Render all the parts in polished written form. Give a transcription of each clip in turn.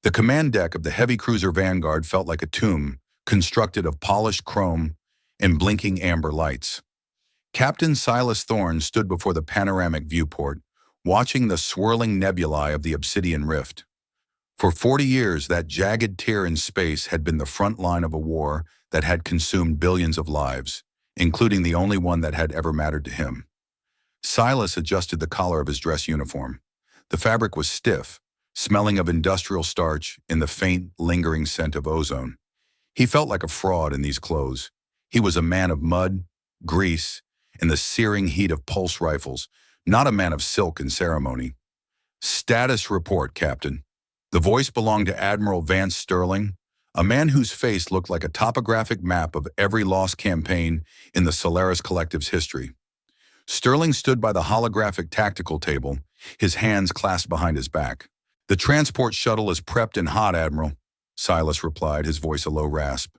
The command deck of the heavy cruiser Vanguard felt like a tomb, constructed of polished chrome and blinking amber lights. Captain Silas Thorne stood before the panoramic viewport, watching the swirling nebulae of the Obsidian Rift. For 40 years, that jagged tear in space had been the front line of a war that had consumed billions of lives, including the only one that had ever mattered to him. Silas adjusted the collar of his dress uniform. The fabric was stiff, smelling of industrial starch in the faint, lingering scent of ozone. He felt like a fraud in these clothes. He was a man of mud, grease, and the searing heat of pulse rifles, not a man of silk and ceremony. "Status report, Captain." The voice belonged to Admiral Vance Sterling, a man whose face looked like a topographic map of every lost campaign in the Solaris Collective's history. Sterling stood by the holographic tactical table, his hands clasped behind his back. "The transport shuttle is prepped and hot, Admiral," Silas replied, his voice a low rasp.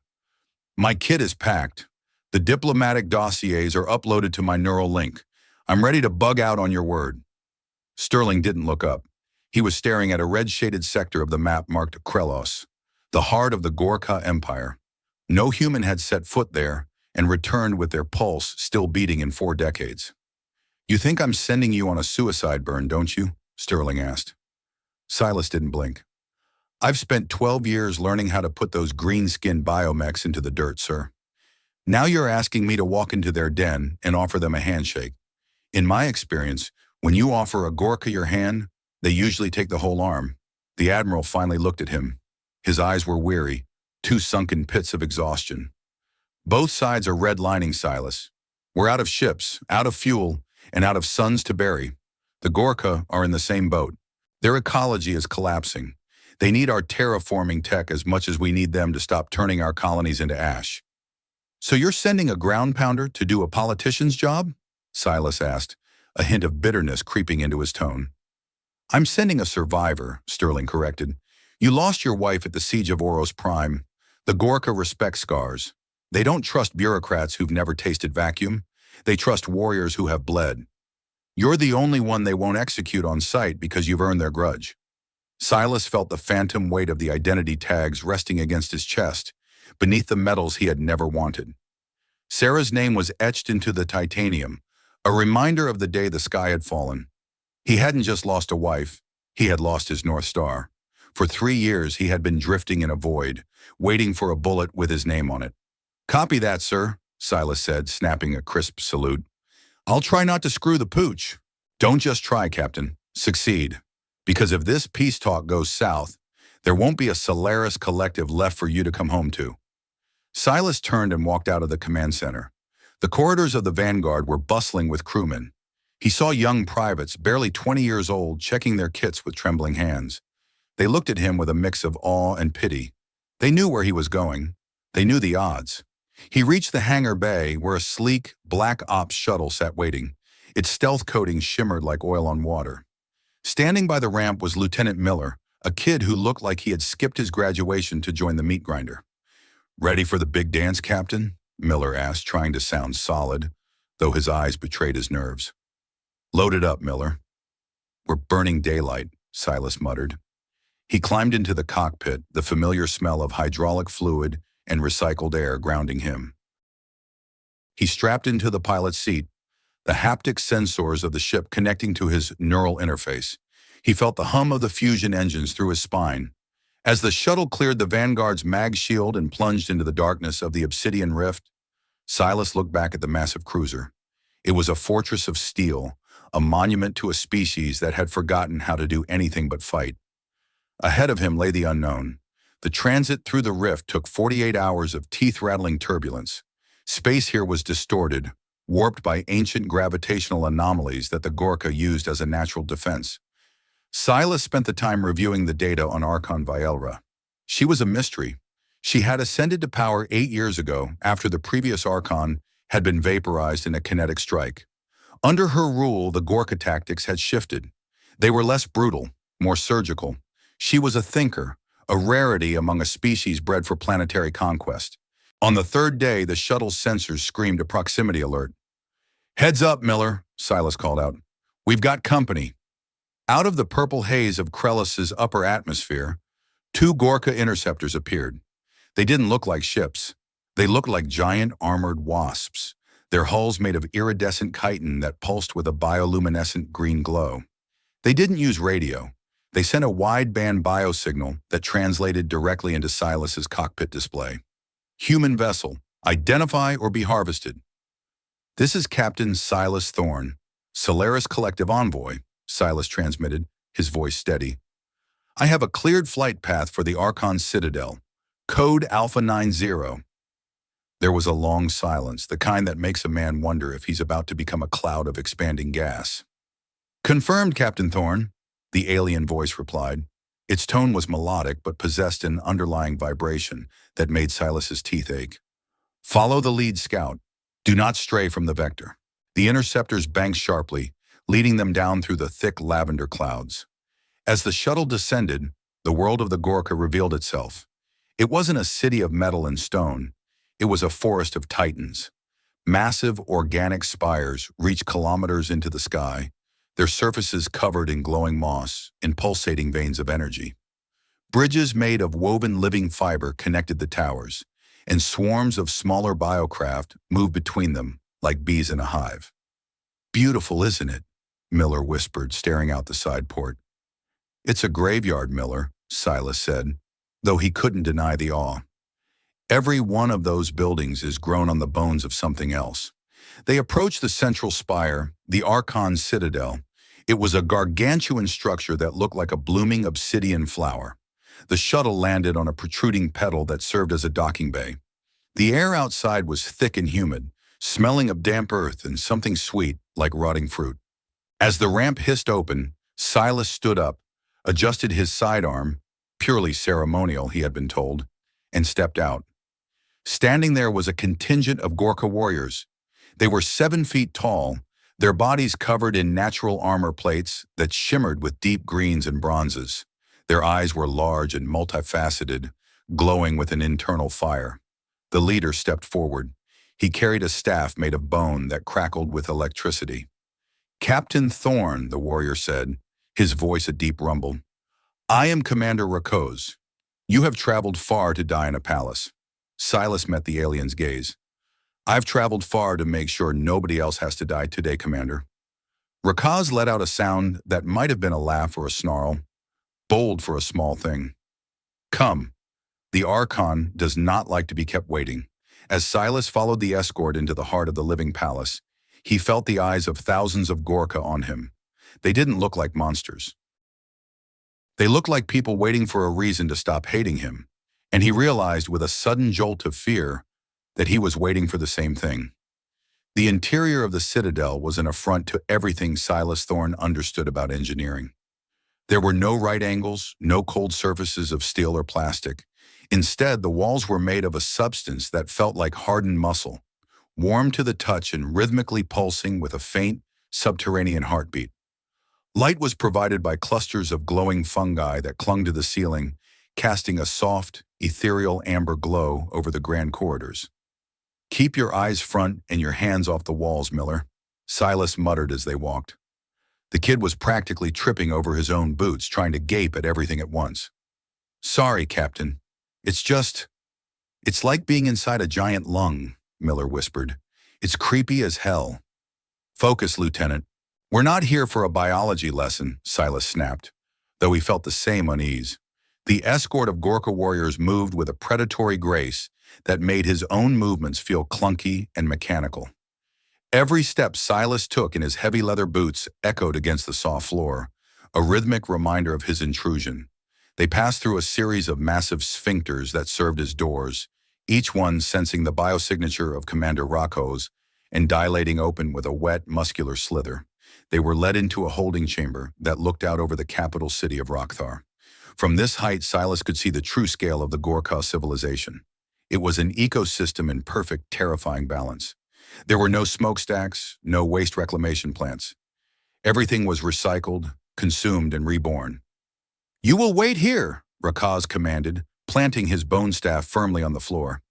"My kit is packed. The diplomatic dossiers are uploaded to my neural link. I'm ready to bug out on your word." Sterling didn't look up. He was staring at a red-shaded sector of the map marked Krelos, the heart of the Ghor'Ka Empire. No human had set foot there and returned with their pulse still beating in 4 decades. "You think I'm sending you on a suicide burn, don't you?" Sterling asked. Silas didn't blink. "I've spent 12 years learning how to put those green-skinned biomechs into the dirt, sir. Now you're asking me to walk into their den and offer them a handshake. In my experience, when you offer a Ghor'Ka your hand, they usually take the whole arm." The Admiral finally looked at him. His eyes were weary, 2 sunken pits of exhaustion. "Both sides are redlining, Silas. We're out of ships, out of fuel, and out of suns to bury. The Ghor'Ka are in the same boat. Their ecology is collapsing. They need our terraforming tech as much as we need them to stop turning our colonies into ash." "So you're sending a ground pounder to do a politician's job?" Silas asked, a hint of bitterness creeping into his tone. "I'm sending a survivor," Sterling corrected. "You lost your wife at the siege of Oros Prime. The Ghor'Ka respect scars. They don't trust bureaucrats who've never tasted vacuum. They trust warriors who have bled. You're the only one they won't execute on sight because you've earned their grudge." Silas felt the phantom weight of the identity tags resting against his chest, beneath the metals he had never wanted. Sarah's name was etched into the titanium, a reminder of the day the sky had fallen. He hadn't just lost a wife, he had lost his North Star. For 3 years he had been drifting in a void, waiting for a bullet with his name on it. "Copy that, sir," Silas said, snapping a crisp salute. "I'll try not to screw the pooch." "Don't just try, Captain. Succeed. Because if this peace talk goes south, there won't be a Solaris collective left for you to come home to." Silas turned and walked out of the command center. The corridors of the Vanguard were bustling with crewmen. He saw young privates, barely 20 years old, checking their kits with trembling hands. They looked at him with a mix of awe and pity. They knew where he was going. They knew the odds. He reached the hangar bay where a sleek, black ops shuttle sat waiting. Its stealth coating shimmered like oil on water. Standing by the ramp was Lieutenant Miller, a kid who looked like he had skipped his graduation to join the meat grinder. "Ready for the big dance, Captain?" Miller asked, trying to sound solid, though his eyes betrayed his nerves. "Load it up, Miller." "We're burning daylight," Silas muttered. He climbed into the cockpit, the familiar smell of hydraulic fluid and recycled air grounding him. He strapped into the pilot's seat, the haptic sensors of the ship connecting to his neural interface. He felt the hum of the fusion engines through his spine. As the shuttle cleared the Vanguard's mag shield and plunged into the darkness of the Obsidian Rift, Silas looked back at the massive cruiser. It was a fortress of steel, a monument to a species that had forgotten how to do anything but fight. Ahead of him lay the unknown. The transit through the rift took 48 hours of teeth-rattling turbulence. Space here was distorted, warped by ancient gravitational anomalies that the Ghor'Ka used as a natural defense. Silas spent the time reviewing the data on Archon Vielra. She was a mystery. She had ascended to power 8 years ago after the previous Archon had been vaporized in a kinetic strike. Under her rule, the Ghor'Ka tactics had shifted. They were less brutal, more surgical. She was a thinker, a rarity among a species bred for planetary conquest. On the 3rd day, the shuttle's sensors screamed a proximity alert. "Heads up, Miller," Silas called out. "We've got company." Out of the purple haze of Krellis's upper atmosphere, Two Ghor'Ka interceptors appeared. They didn't look like ships. They looked like giant armored wasps, their hulls made of iridescent chitin that pulsed with a bioluminescent green glow. They didn't use radio. They sent a wideband biosignal that translated directly into Silas's cockpit display. Human vessel, identify or be harvested. This is Captain Silas Thorne, Solaris Collective Envoy, Silas transmitted, his voice steady. I have a cleared flight path for the Archon Citadel. Code Alpha 90. There was a long silence, the kind that makes a man wonder if he's about to become a cloud of expanding gas. Confirmed, Captain Thorne, the alien voice replied. Its tone was melodic but possessed an underlying vibration that made Silas's teeth ache. Follow the lead scout. Do not stray from the vector. The interceptors banked sharply, leading them down through the thick lavender clouds. As the shuttle descended, the world of the Ghor'Ka revealed itself. It wasn't a city of metal and stone. It was a forest of titans. Massive organic spires reached kilometers into the sky, their surfaces covered in glowing moss and pulsating veins of energy. Bridges made of woven living fiber connected the towers, and swarms of smaller biocraft moved between them like bees in a hive. Beautiful, isn't it? Miller whispered, staring out the side port. It's a graveyard, Miller, Silas said, though he couldn't deny the awe. Every one of those buildings is grown on the bones of something else. They approached the central spire, the Archon Citadel. It was a gargantuan structure that looked like a blooming obsidian flower. The shuttle landed on a protruding pedal that served as a docking bay. The air outside was thick and humid, smelling of damp earth and something sweet like rotting fruit. As the ramp hissed open, Silas stood up, adjusted his sidearm, purely ceremonial, he had been told, and stepped out. Standing there was a contingent of Ghor'Ka warriors. They were 7 feet tall, their bodies covered in natural armor plates that shimmered with deep greens and bronzes. Their eyes were large and multifaceted, glowing with an internal fire. The leader stepped forward. He carried a staff made of bone that crackled with electricity. Captain Thorne, the warrior said, his voice a deep rumble. I am Commander Rakhoz. You have traveled far to die in a palace. Silas met the alien's gaze. I've traveled far to make sure nobody else has to die today, Commander. Rakhoz let out a sound that might have been a laugh or a snarl, bold for a small thing. Come. The Archon does not like to be kept waiting. As Silas followed the escort into the heart of the living palace, he felt the eyes of thousands of Ghor'Ka on him. They didn't look like monsters. They looked like people waiting for a reason to stop hating him, and he realized with a sudden jolt of fear that he was waiting for the same thing. The interior of the Citadel was an affront to everything Silas Thorne understood about engineering. There were no right angles, no cold surfaces of steel or plastic. Instead, the walls were made of a substance that felt like hardened muscle, warm to the touch and rhythmically pulsing with a faint, subterranean heartbeat. Light was provided by clusters of glowing fungi that clung to the ceiling, casting a soft, ethereal amber glow over the grand corridors. Keep your eyes front and your hands off the walls, Miller, Silas muttered as they walked. The kid was practically tripping over his own boots, trying to gape at everything at once. Sorry, Captain. It's like being inside a giant lung, Miller whispered. It's creepy as hell. Focus, Lieutenant. We're not here for a biology lesson, Silas snapped, though he felt the same unease. The escort of Ghor'Ka warriors moved with a predatory grace that made his own movements feel clunky and mechanical. Every step Silas took in his heavy leather boots echoed against the soft floor, a rhythmic reminder of his intrusion. They passed through a series of massive sphincters that served as doors, each one sensing the biosignature of Commander Rakhoz and dilating open with a wet, muscular slither. They were led into a holding chamber that looked out over the capital city of Rockthar. From this height, Silas could see the true scale of the Ghor'Ka civilization. It was an ecosystem in perfect, terrifying balance. There were no smokestacks, no waste reclamation plants. Everything was recycled, consumed, and reborn. You will wait here, Rakhoz commanded, planting his bone staff firmly on the floor.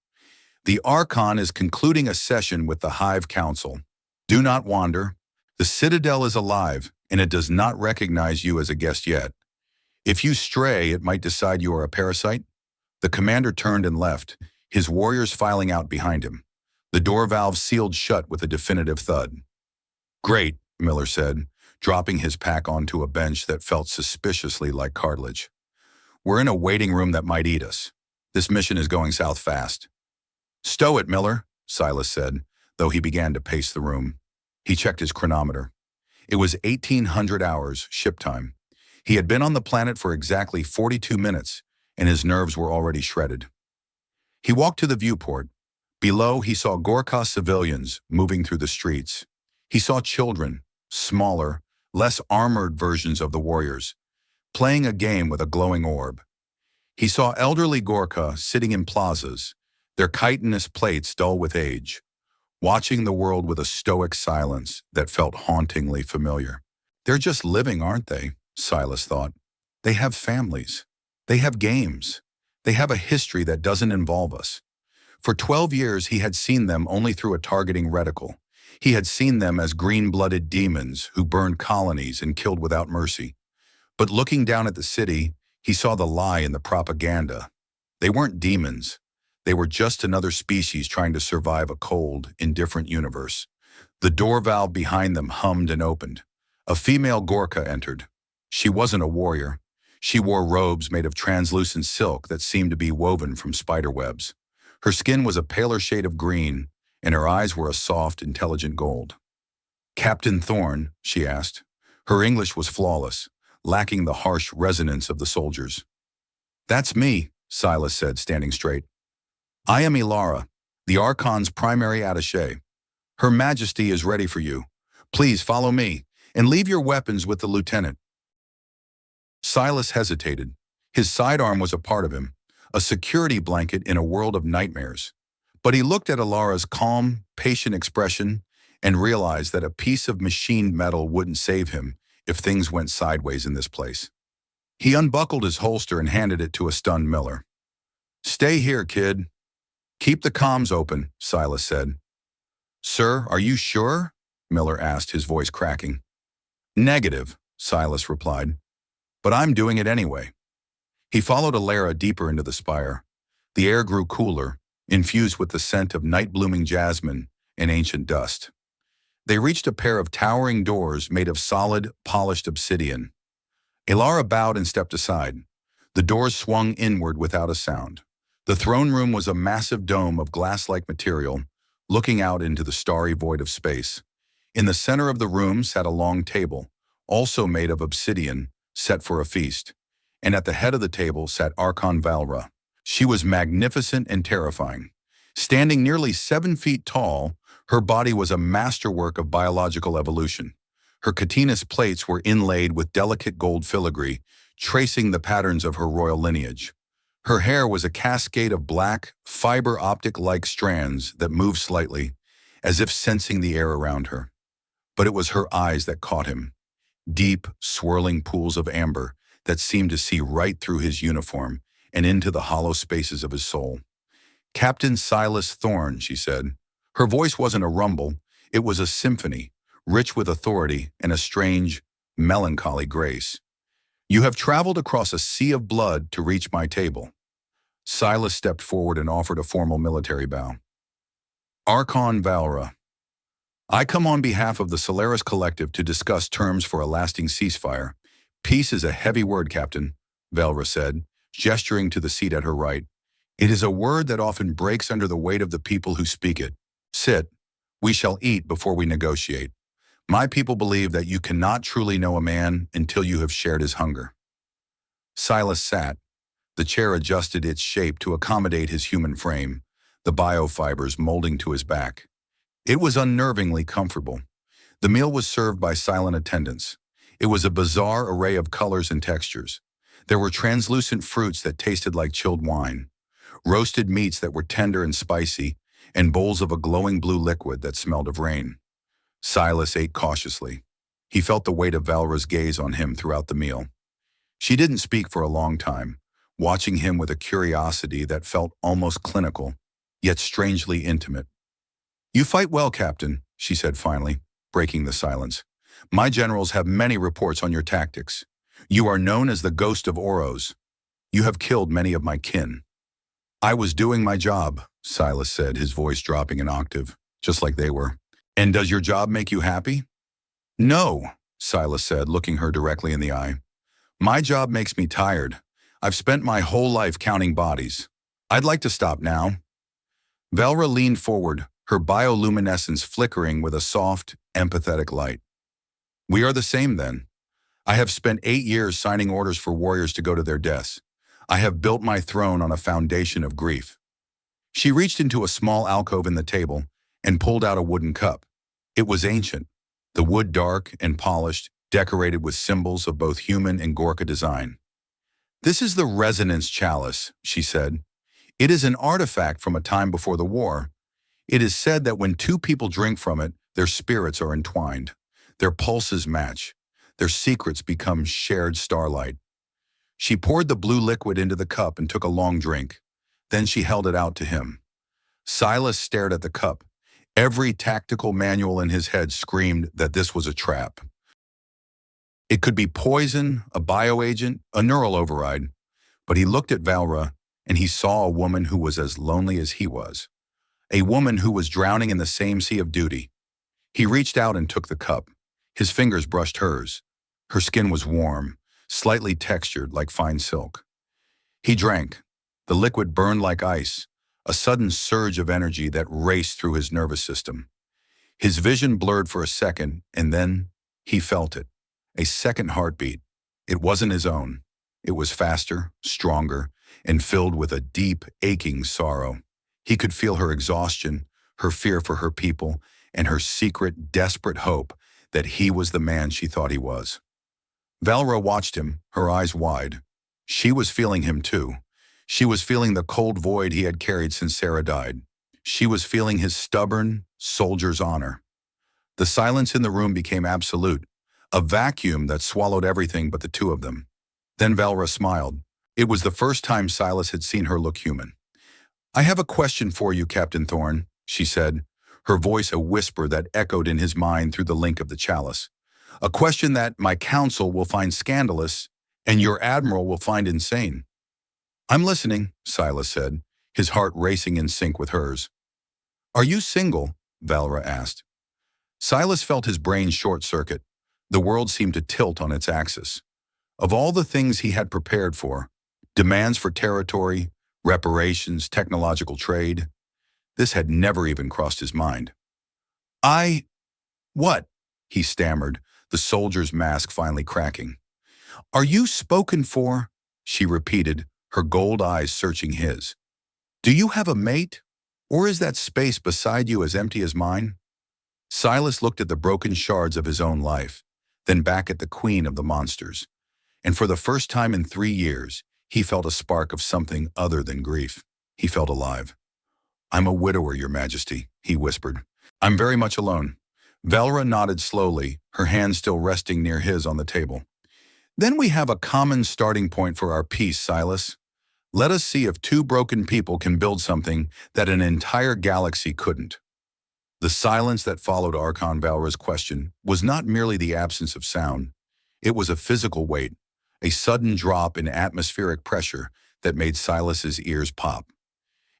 The Archon is concluding a session with the Hive Council. Do not wander. The Citadel is alive, and it does not recognize you as a guest yet. If you stray, it might decide you are a parasite. The commander turned and left, his warriors filing out behind him. The door valve sealed shut with a definitive thud. Great, Miller said, dropping his pack onto a bench that felt suspiciously like cartilage. We're in a waiting room that might eat us. This mission is going south fast. Stow it, Miller, Silas said, though he began to pace the room. He checked his chronometer. It was 1800 hours, ship time. He had been on the planet for exactly 42 minutes, and his nerves were already shredded. He walked to the viewport. Below, he saw Ghor'Ka civilians moving through the streets. He saw children, smaller, less armored versions of the warriors, playing a game with a glowing orb. He saw elderly Ghor'Ka sitting in plazas, their chitinous plates dull with age, watching the world with a stoic silence that felt hauntingly familiar. They're just living, aren't they? Silas thought. They have families. They have games. They have a history that doesn't involve us. For 12 years, he had seen them only through a targeting reticle. He had seen them as green-blooded demons who burned colonies and killed without mercy. But looking down at the city, he saw the lie in the propaganda. They weren't demons. They were just another species trying to survive a cold, indifferent universe. The door valve behind them hummed and opened. A female Ghor'Ka entered. She wasn't a warrior. She wore robes made of translucent silk that seemed to be woven from spider webs. Her skin was a paler shade of green, and her eyes were a soft, intelligent gold. "Captain Thorne?" she asked. Her English was flawless, lacking the harsh resonance of the soldiers. "That's me," Silas said, standing straight. "I am Ilara, the Archon's primary attaché. Her Majesty is ready for you. Please follow me, and leave your weapons with the lieutenant." Silas hesitated. His sidearm was a part of him, a security blanket in a world of nightmares. But he looked at Ilara's calm, patient expression and realized that a piece of machined metal wouldn't save him if things went sideways in this place. He unbuckled his holster and handed it to a stunned Miller. "Stay here, kid." "Keep the comms open," Silas said. "Sir, are you sure?" Miller asked, his voice cracking. "Negative," Silas replied. "But I'm doing it anyway." He followed Ilara deeper into the spire. The air grew cooler, infused with the scent of night-blooming jasmine and ancient dust. They reached a pair of towering doors made of solid, polished obsidian. Ilara bowed and stepped aside. The doors swung inward without a sound. The throne room was a massive dome of glass-like material, looking out into the starry void of space. In the center of the room sat a long table, also made of obsidian, set for a feast. And at the head of the table sat Archon Valra. She was magnificent and terrifying. Standing nearly 7 feet tall, her body was a masterwork of biological evolution. Her chitinous plates were inlaid with delicate gold filigree, tracing the patterns of her royal lineage. Her hair was a cascade of black, fiber optic-like strands that moved slightly, as if sensing the air around her. But it was her eyes that caught him. Deep, swirling pools of amber that seemed to see right through his uniform and into the hollow spaces of his soul. "Captain Silas Thorne," she said. Her voice wasn't a rumble, it was a symphony, rich with authority and a strange, melancholy grace. "You have traveled across a sea of blood to reach my table." Silas stepped forward and offered a formal military bow. "Archon Valra. I come on behalf of the Solaris Collective to discuss terms for a lasting ceasefire. Peace is a heavy word, Captain," Valra said, gesturing to the seat at her right. "It is a word that often breaks under the weight of the people who speak it. Sit. We shall eat before we negotiate. My people believe that you cannot truly know a man until you have shared his hunger." Silas sat. The chair adjusted its shape to accommodate his human frame, the biofibers molding to his back. It was unnervingly comfortable. The meal was served by silent attendants. It was a bizarre array of colors and textures. There were translucent fruits that tasted like chilled wine, roasted meats that were tender and spicy, and bowls of a glowing blue liquid that smelled of rain. Silas ate cautiously. He felt the weight of Valra's gaze on him throughout the meal. She didn't speak for a long time, watching him with a curiosity that felt almost clinical, yet strangely intimate. "You fight well, Captain," she said finally, breaking the silence. "My generals have many reports on your tactics. You are known as the ghost of Oros. You have killed many of my kin. I was doing my job, Silas said, his voice dropping an octave, just like they were. And does your job make you happy? No, Silas said, looking her directly in the eye. My job makes me tired. I've spent my whole life counting bodies. I'd like to stop now. Velra leaned forward, her bioluminescence flickering with a soft, empathetic light. We are the same then. I have spent 8 years signing orders for warriors to go to their deaths. I have built my throne on a foundation of grief. She reached into a small alcove in the table and pulled out a wooden cup. It was ancient, the wood dark and polished, decorated with symbols of both human and Ghor'Ka design. This is the resonance chalice, she said. It is an artifact from a time before the war. It is said that when two people drink from it, their spirits are entwined. Their pulses match. Their secrets become shared starlight. She poured the blue liquid into the cup and took a long drink. Then she held it out to him. Silas stared at the cup. Every tactical manual in his head screamed that this was a trap. It could be poison, a bioagent, a neural override. But he looked at Velra, and he saw a woman who was as lonely as he was. A woman who was drowning in the same sea of duty. He reached out and took the cup. His fingers brushed hers. Her skin was warm, slightly textured like fine silk. He drank. The liquid burned like ice, a sudden surge of energy that raced through his nervous system. His vision blurred for a second, and then he felt it. A second heartbeat. It wasn't his own. It was faster, stronger, and filled with a deep, aching sorrow. He could feel her exhaustion, her fear for her people, and her secret, desperate hope that he was the man she thought he was. Velra watched him, her eyes wide. She was feeling him too. She was feeling the cold void he had carried since Sarah died. She was feeling his stubborn, soldier's honor. The silence in the room became absolute, a vacuum that swallowed everything but the two of them. Then Velra smiled. It was the first time Silas had seen her look human. I have a question for you, Captain Thorne, she said, her voice a whisper that echoed in his mind through the link of the chalice. A question that my council will find scandalous and your admiral will find insane. I'm listening, Silas said, his heart racing in sync with hers. Are you single? Velra asked. Silas felt his brain short-circuit. The world seemed to tilt on its axis. Of all the things he had prepared for, demands for territory, reparations, technological trade, this had never even crossed his mind. What? He stammered, the soldier's mask finally cracking. Are you spoken for? She repeated, her gold eyes searching his. Do you have a mate? Or is that space beside you as empty as mine? Silas looked at the broken shards of his own life, then back at the queen of the monsters. And for the first time in 3 years, he felt a spark of something other than grief. He felt alive. I'm a widower, Your Majesty, he whispered. I'm very much alone. Velra nodded slowly, her hand still resting near his on the table. Then we have a common starting point for our peace, Silas. Let us see if two broken people can build something that an entire galaxy couldn't. The silence that followed Archon Velra's question was not merely the absence of sound. It was a physical weight, a sudden drop in atmospheric pressure that made Silas's ears pop.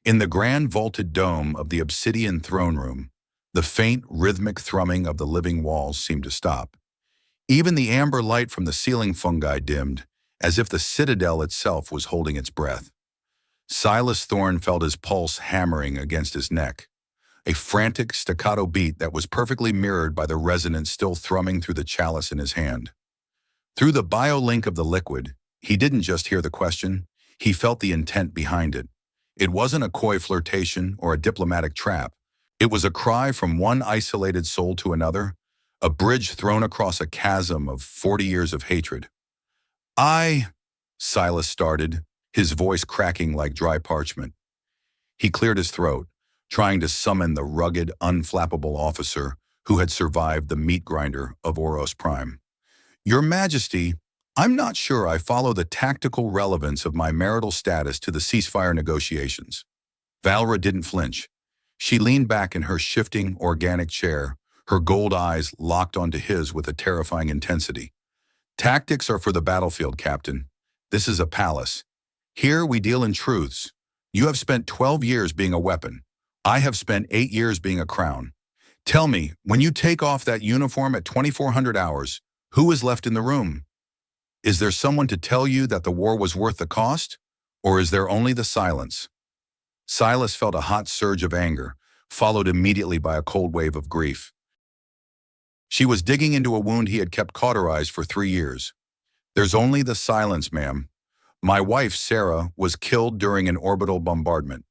In the grand vaulted dome of the obsidian throne room, the faint, rhythmic thrumming of the living walls seemed to stop. Even the amber light from the ceiling fungi dimmed, as if the Citadel itself was holding its breath. Silas Thorne felt his pulse hammering against his neck, a frantic staccato beat that was perfectly mirrored by the resonance still thrumming through the chalice in his hand. Through the biolink of the liquid, he didn't just hear the question, he felt the intent behind it. It wasn't a coy flirtation or a diplomatic trap. It was a cry from one isolated soul to another, a bridge thrown across a chasm of 40 years of hatred. Silas started, his voice cracking like dry parchment. He cleared his throat, trying to summon the rugged, unflappable officer who had survived the meat grinder of Oros Prime. Your Majesty, I'm not sure I follow the tactical relevance of my marital status to the ceasefire negotiations. Velra didn't flinch. She leaned back in her shifting, organic chair, her gold eyes locked onto his with a terrifying intensity. Tactics are for the battlefield, Captain. This is a palace. Here we deal in truths. You have spent 12 years being a weapon. I have spent 8 years being a crown. Tell me, when you take off that uniform at 2400 hours, who is left in the room? Is there someone to tell you that the war was worth the cost? Or is there only the silence? Silas felt a hot surge of anger, followed immediately by a cold wave of grief. She was digging into a wound he had kept cauterized for 3 years. There's only the silence, ma'am. My wife, Sarah, was killed during an orbital bombardment.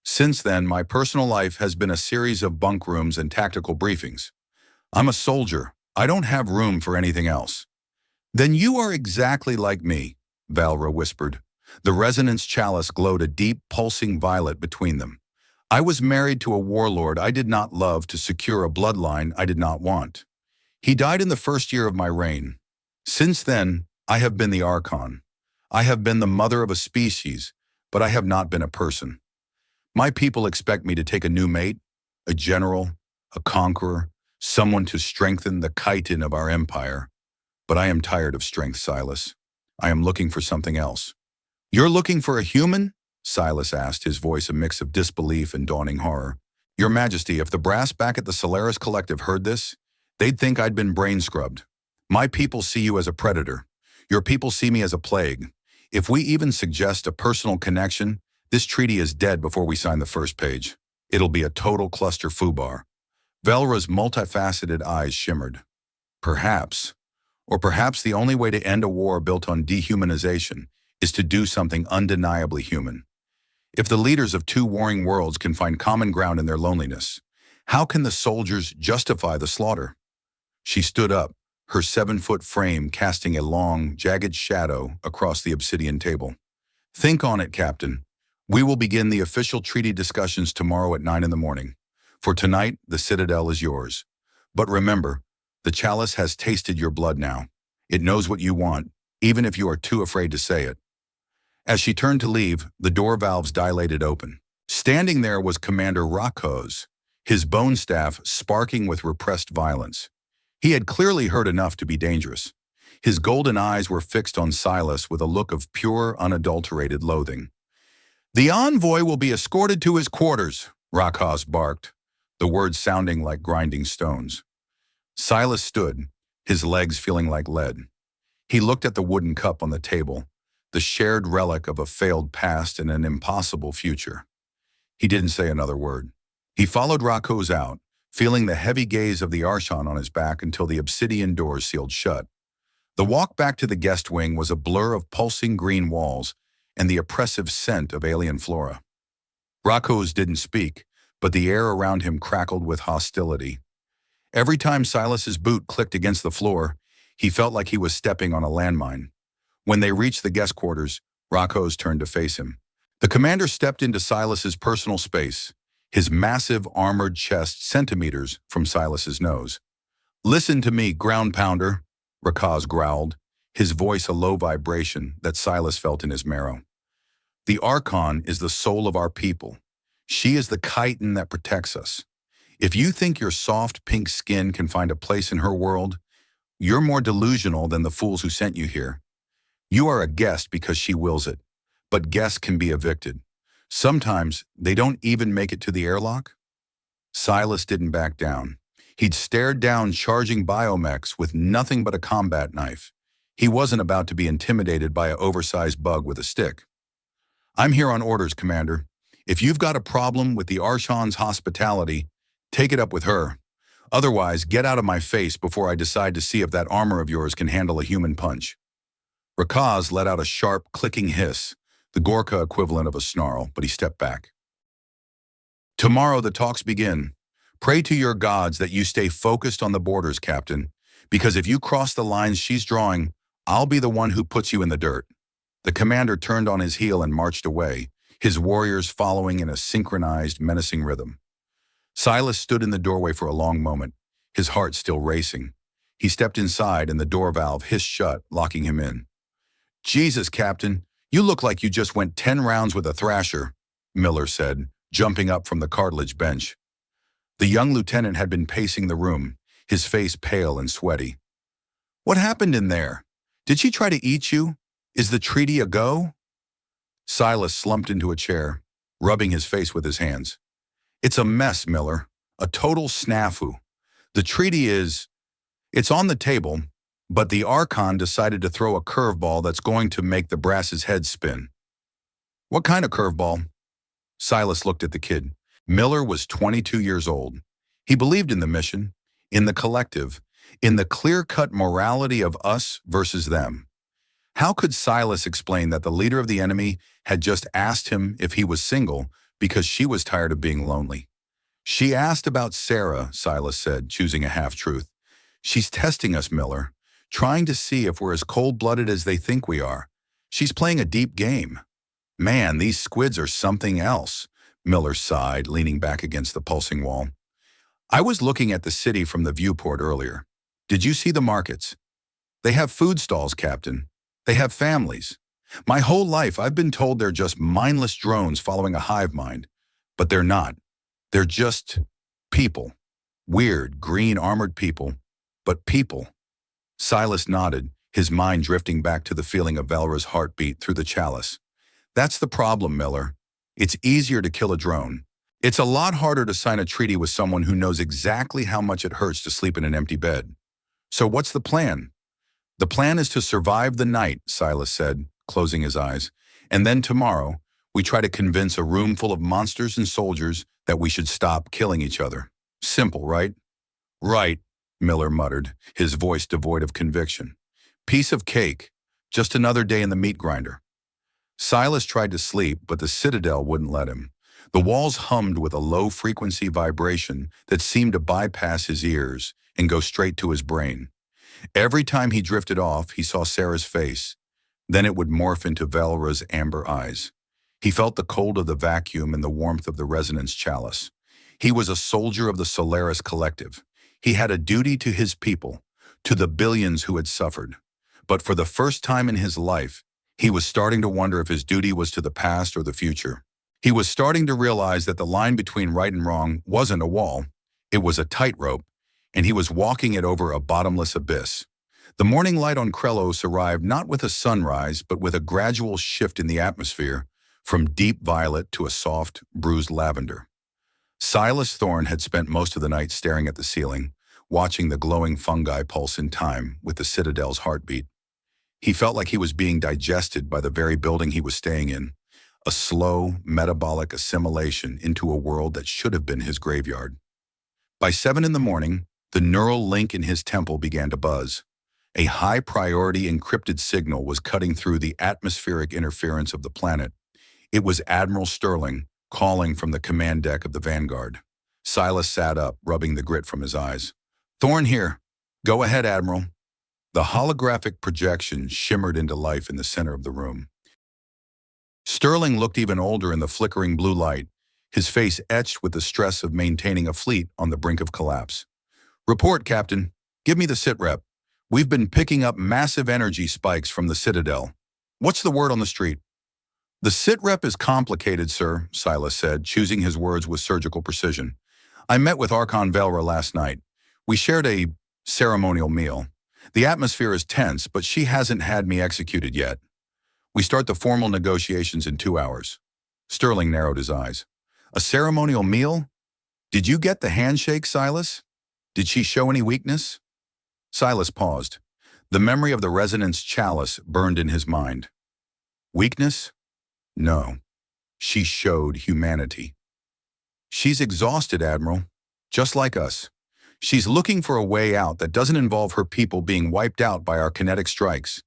Since then, my personal life has been a series of bunk rooms and tactical briefings. I'm a soldier. I don't have room for anything else. Then you are exactly like me, Valra whispered. The resonance chalice glowed a deep, pulsing violet between them. I was married to a warlord I did not love to secure a bloodline I did not want. He died in the first year of my reign. Since then, I have been the Archon. I have been the mother of a species, but I have not been a person. My people expect me to take a new mate, a general, a conqueror, someone to strengthen the chitin of our empire. But I am tired of strength, Silas. I am looking for something else. You're looking for a human? Silas asked, his voice a mix of disbelief and dawning horror. Your Majesty, if the brass back at the Solaris Collective heard this, they'd think I'd been brain scrubbed. My people see you as a predator. Your people see me as a plague. If we even suggest a personal connection, this treaty is dead before we sign the first page. It'll be a total cluster foobar. Velra's multifaceted eyes shimmered. Perhaps, or perhaps the only way to end a war built on dehumanization is to do something undeniably human. If the leaders of two warring worlds can find common ground in their loneliness, how can the soldiers justify the slaughter? She stood up, her 7-foot frame casting a long, jagged shadow across the obsidian table. Think on it, Captain. We will begin the official treaty discussions tomorrow at 9 in the morning. For tonight, the Citadel is yours. But remember, the chalice has tasted your blood now. It knows what you want, even if you are too afraid to say it. As she turned to leave, the door valves dilated open. Standing there was Commander Rakos, his bone staff sparking with repressed violence. He had clearly heard enough to be dangerous. His golden eyes were fixed on Silas with a look of pure, unadulterated loathing. The envoy will be escorted to his quarters, Rakos barked, the words sounding like grinding stones. Silas stood, his legs feeling like lead. He looked at the wooden cup on the table, the shared relic of a failed past and an impossible future. He didn't say another word. He followed Rakos out, feeling the heavy gaze of the Archon on his back until the obsidian doors sealed shut. The walk back to the guest wing was a blur of pulsing green walls and the oppressive scent of alien flora. Rakos didn't speak, but the air around him crackled with hostility. Every time Silas's boot clicked against the floor, he felt like he was stepping on a landmine. When they reached the guest quarters, Rakos turned to face him. The commander stepped into Silas's personal space, his massive armored chest centimeters from Silas's nose. Listen to me, ground pounder, Rakos growled, his voice a low vibration that Silas felt in his marrow. The Archon is the soul of our people. She is the chitin that protects us. If you think your soft pink skin can find a place in her world, you're more delusional than the fools who sent you here. You are a guest because she wills it, but guests can be evicted. Sometimes they don't even make it to the airlock. Silas didn't back down. He'd stared down charging biomechs with nothing but a combat knife. He wasn't about to be intimidated by an oversized bug with a stick. I'm here on orders, Commander. If you've got a problem with the Archon's hospitality, take it up with her. Otherwise, get out of my face before I decide to see if that armor of yours can handle a human punch. Rakos let out a sharp, clicking hiss, the Ghor'Ka equivalent of a snarl, but he stepped back. Tomorrow the talks begin. Pray to your gods that you stay focused on the borders, Captain, because if you cross the lines she's drawing, I'll be the one who puts you in the dirt. The commander turned on his heel and marched away, his warriors following in a synchronized, menacing rhythm. Silas stood in the doorway for a long moment, his heart still racing. He stepped inside and the door valve hissed shut, locking him in. Jesus, Captain, you look like you just went 10 rounds with a thrasher, Miller said, jumping up from the cartilage bench. The young lieutenant had been pacing the room, his face pale and sweaty. What happened in there? Did she try to eat you? Is the treaty a go? Silas slumped into a chair, rubbing his face with his hands. It's a mess, Miller. A total snafu. The treaty it's on the table, but the Archon decided to throw a curveball that's going to make the brass's head spin. What kind of curveball? Silas looked at the kid. Miller was 22 years old. He believed in the mission, in the collective, in the clear-cut morality of us versus them. How could Silas explain that the leader of the enemy had just asked him if he was single because she was tired of being lonely? She asked about Sarah, Silas said, choosing a half-truth. She's testing us, Miller, trying to see if we're as cold-blooded as they think we are. She's playing a deep game. Man, these squids are something else, Miller sighed, leaning back against the pulsing wall. I was looking at the city from the viewport earlier. Did you see the markets? They have food stalls, Captain. They have families. My whole life I've been told they're just mindless drones following a hive mind. But they're not. They're just people. Weird, green armored people. But people. Silas nodded, his mind drifting back to the feeling of Valra's heartbeat through the chalice. That's the problem, Miller. It's easier to kill a drone. It's a lot harder to sign a treaty with someone who knows exactly how much it hurts to sleep in an empty bed. So what's the plan? The plan is to survive the night, Silas said, closing his eyes. And then tomorrow, we try to convince a room full of monsters and soldiers that we should stop killing each other. Simple, right? Right, Miller muttered, his voice devoid of conviction. Piece of cake. Just another day in the meat grinder. Silas tried to sleep, but the Citadel wouldn't let him. The walls hummed with a low-frequency vibration that seemed to bypass his ears and go straight to his brain. Every time he drifted off, he saw Sarah's face. Then it would morph into Valra's amber eyes. He felt the cold of the vacuum and the warmth of the resonance chalice. He was a soldier of the Solaris Collective. He had a duty to his people, to the billions who had suffered. But for the first time in his life, he was starting to wonder if his duty was to the past or the future. He was starting to realize that the line between right and wrong wasn't a wall. It was a tightrope, and he was walking it over a bottomless abyss. The morning light on Krelos arrived not with a sunrise, but with a gradual shift in the atmosphere, from deep violet to a soft, bruised lavender. Silas Thorne had spent most of the night staring at the ceiling, watching the glowing fungi pulse in time with the Citadel's heartbeat. He felt like he was being digested by the very building he was staying in, a slow, metabolic assimilation into a world that should have been his graveyard. By 7 in the morning, the neural link in his temple began to buzz. A high-priority encrypted signal was cutting through the atmospheric interference of the planet. It was Admiral Sterling calling from the command deck of the Vanguard. Silas sat up, rubbing the grit from his eyes. Thorne here. Go ahead, Admiral. The holographic projection shimmered into life in the center of the room. Sterling looked even older in the flickering blue light, his face etched with the stress of maintaining a fleet on the brink of collapse. Report, Captain. Give me the sitrep. We've been picking up massive energy spikes from the Citadel. What's the word on the street? The sitrep is complicated, sir, Silas said, choosing his words with surgical precision. I met with Archon Valra last night. We shared a ceremonial meal. The atmosphere is tense, but she hasn't had me executed yet. We start the formal negotiations in 2 hours. Sterling narrowed his eyes. A ceremonial meal? Did you get the handshake, Silas? Did she show any weakness? Silas paused. The memory of the resonance chalice burned in his mind. Weakness? No. She showed humanity. She's exhausted, Admiral. Just like us. She's looking for a way out that doesn't involve her people being wiped out by our kinetic strikes.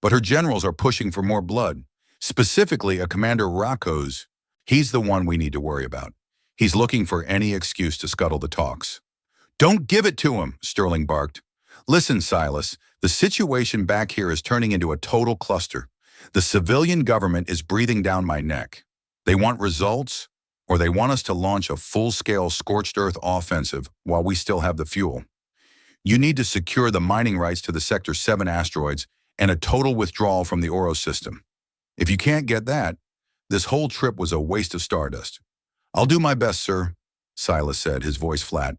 But her generals are pushing for more blood. Specifically, a Commander Rakos. He's the one we need to worry about. He's looking for any excuse to scuttle the talks. Don't give it to him, Sterling barked. Listen, Silas, the situation back here is turning into a total cluster. The civilian government is breathing down my neck. They want results, or they want us to launch a full-scale scorched earth offensive while we still have the fuel. You need to secure the mining rights to the Sector 7 asteroids and a total withdrawal from the Oro system. If you can't get that, this whole trip was a waste of stardust. I'll do my best, sir, Silas said, his voice flat.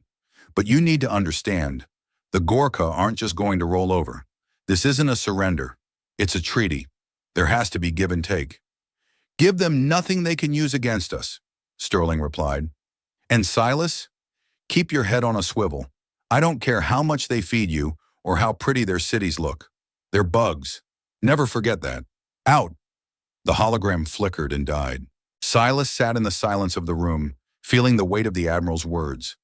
But you need to understand, the Ghor'Ka aren't just going to roll over. This isn't a surrender. It's a treaty. There has to be give and take. Give them nothing they can use against us, Sterling replied. And Silas, keep your head on a swivel. I don't care how much they feed you or how pretty their cities look. They're bugs. Never forget that. Out. The hologram flickered and died. Silas sat in the silence of the room, feeling the weight of the Admiral's words.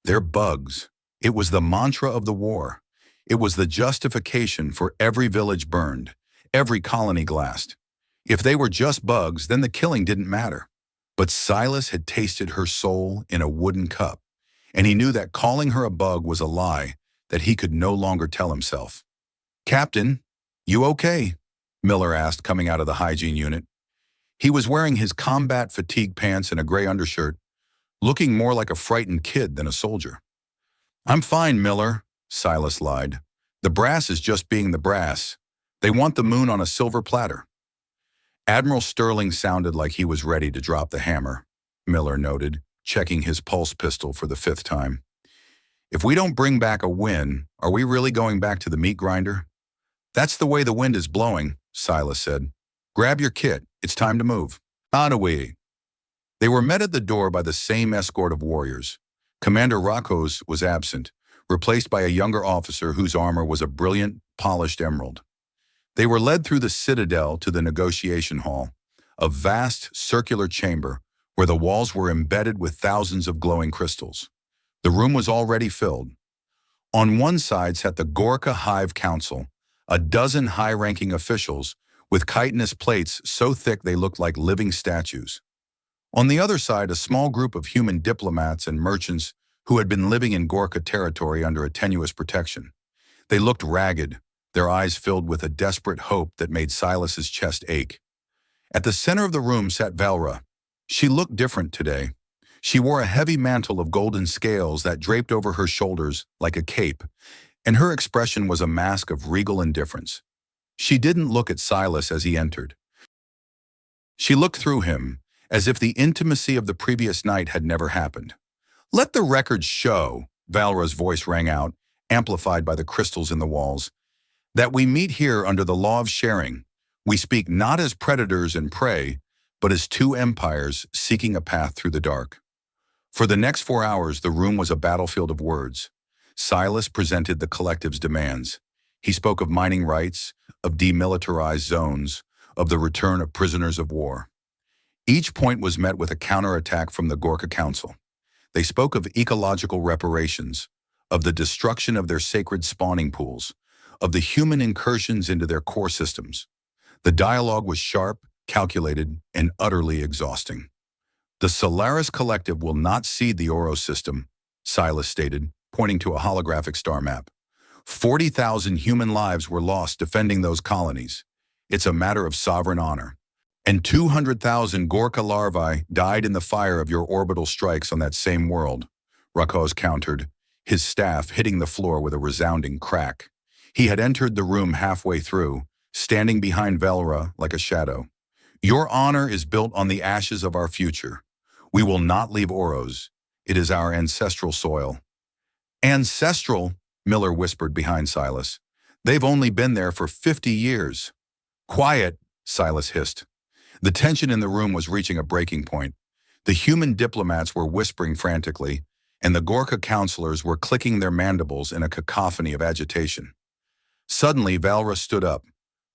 They're bugs. It was the mantra of the war. It was the justification for every village burned, every colony glassed. If they were just bugs, then the killing didn't matter. But Silas had tasted her soul in a wooden cup, and he knew that calling her a bug was a lie that he could no longer tell himself. Captain, you okay? Miller asked, coming out of the hygiene unit. He was wearing his combat fatigue pants and a gray undershirt, looking more like a frightened kid than a soldier. I'm fine, Miller, Silas lied. The brass is just being the brass. They want the moon on a silver platter. Admiral Sterling sounded like he was ready to drop the hammer, Miller noted, checking his pulse pistol for the 5th time. If we don't bring back a win, are we really going back to the meat grinder? That's the way the wind is blowing, Silas said. Grab your kit. It's time to move. On away. They were met at the door by the same escort of warriors. Commander Rakos was absent, replaced by a younger officer whose armor was a brilliant, polished emerald. They were led through the Citadel to the negotiation hall, a vast circular chamber where the walls were embedded with thousands of glowing crystals. The room was already filled. On one side sat the Ghor'Ka Hive Council, a dozen high-ranking officials with chitinous plates so thick they looked like living statues. On the other side, a small group of human diplomats and merchants who had been living in Ghor'Ka territory under a tenuous protection. They looked ragged, their eyes filled with a desperate hope that made Silas's chest ache. At the center of the room sat Valra. She looked different today. She wore a heavy mantle of golden scales that draped over her shoulders like a cape, and her expression was a mask of regal indifference. She didn't look at Silas as he entered. She looked through him, as if the intimacy of the previous night had never happened. Let the records show, Valra's voice rang out, amplified by the crystals in the walls, that we meet here under the law of sharing. We speak not as predators and prey, but as two empires seeking a path through the dark. For the next 4 hours, the room was a battlefield of words. Silas presented the collective's demands. He spoke of mining rights, of demilitarized zones, of the return of prisoners of war. Each point was met with a counterattack from the Ghor'Ka Council. They spoke of ecological reparations, of the destruction of their sacred spawning pools, of the human incursions into their core systems. The dialogue was sharp, calculated, and utterly exhausting. The Solaris Collective will not cede the Oro system, Silas stated, pointing to a holographic star map. 40,000 human lives were lost defending those colonies. It's a matter of sovereign honor. And 200,000 Ghor'Ka larvae died in the fire of your orbital strikes on that same world, Rakos countered, his staff hitting the floor with a resounding crack. He had entered the room halfway through, standing behind Valra like a shadow. Your honor is built on the ashes of our future. We will not leave Oros. It is our ancestral soil. Ancestral, Miller whispered behind Silas. They've only been there for 50 years. Quiet, Silas hissed. The tension in the room was reaching a breaking point. The human diplomats were whispering frantically, and the Ghor'Ka counselors were clicking their mandibles in a cacophony of agitation. Suddenly, Valra stood up.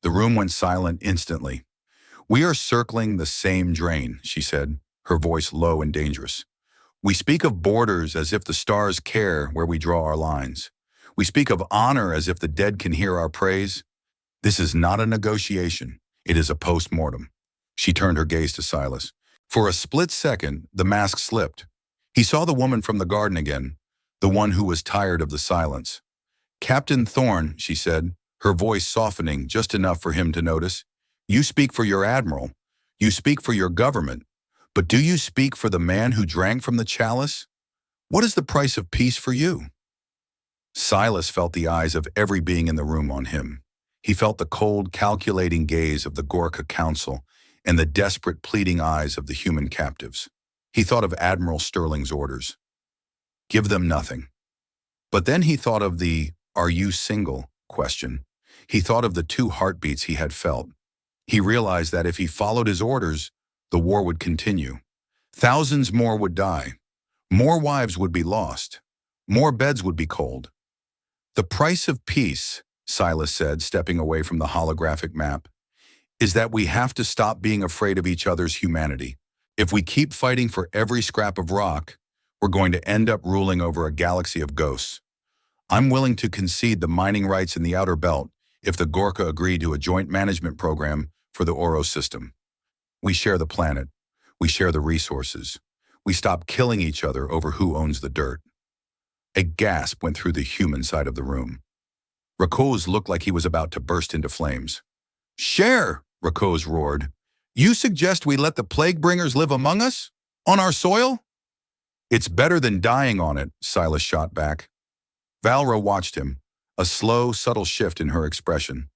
The room went silent instantly. We are circling the same drain, she said, her voice low and dangerous. We speak of borders as if the stars care where we draw our lines. We speak of honor as if the dead can hear our praise. This is not a negotiation. It is a post-mortem. She turned her gaze to Silas. For a split second, the mask slipped. He saw the woman from the garden again, the one who was tired of the silence. Captain Thorne, she said, her voice softening just enough for him to notice. You speak for your admiral. You speak for your government. But do you speak for the man who drank from the chalice? What is the price of peace for you? Silas felt the eyes of every being in the room on him. He felt the cold, calculating gaze of the Ghor'Ka Council and the desperate, pleading eyes of the human captives. He thought of Admiral Sterling's orders. Give them nothing. But then he thought of the "Are you single?" question. He thought of the 2 heartbeats he had felt. He realized that if he followed his orders, the war would continue. Thousands more would die. More wives would be lost. More beds would be cold. The price of peace, Silas said, stepping away from the holographic map, is that we have to stop being afraid of each other's humanity. If we keep fighting for every scrap of rock, we're going to end up ruling over a galaxy of ghosts. I'm willing to concede the mining rights in the outer belt if the Ghor'Ka agree to a joint management program for the Oro system. We share the planet. We share the resources. We stop killing each other over who owns the dirt. A gasp went through the human side of the room. Rakhoz looked like he was about to burst into flames. Share, Rakhoz roared. You suggest we let the plague bringers live among us? On our soil? It's better than dying on it, Silas shot back. Valra watched him, a slow, subtle shift in her expression.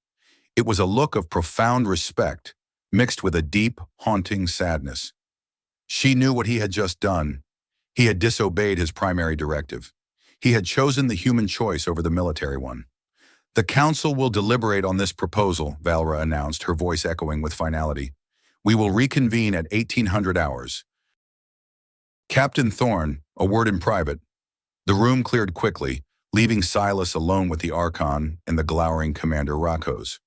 It was a look of profound respect, mixed with a deep, haunting sadness. She knew what he had just done. He had disobeyed his primary directive. He had chosen the human choice over the military one. The Council will deliberate on this proposal, Valra announced, her voice echoing with finality. We will reconvene at 1800 hours. Captain Thorne, a word in private. The room cleared quickly, leaving Silas alone with the Archon and the glowering Commander Rakhoz.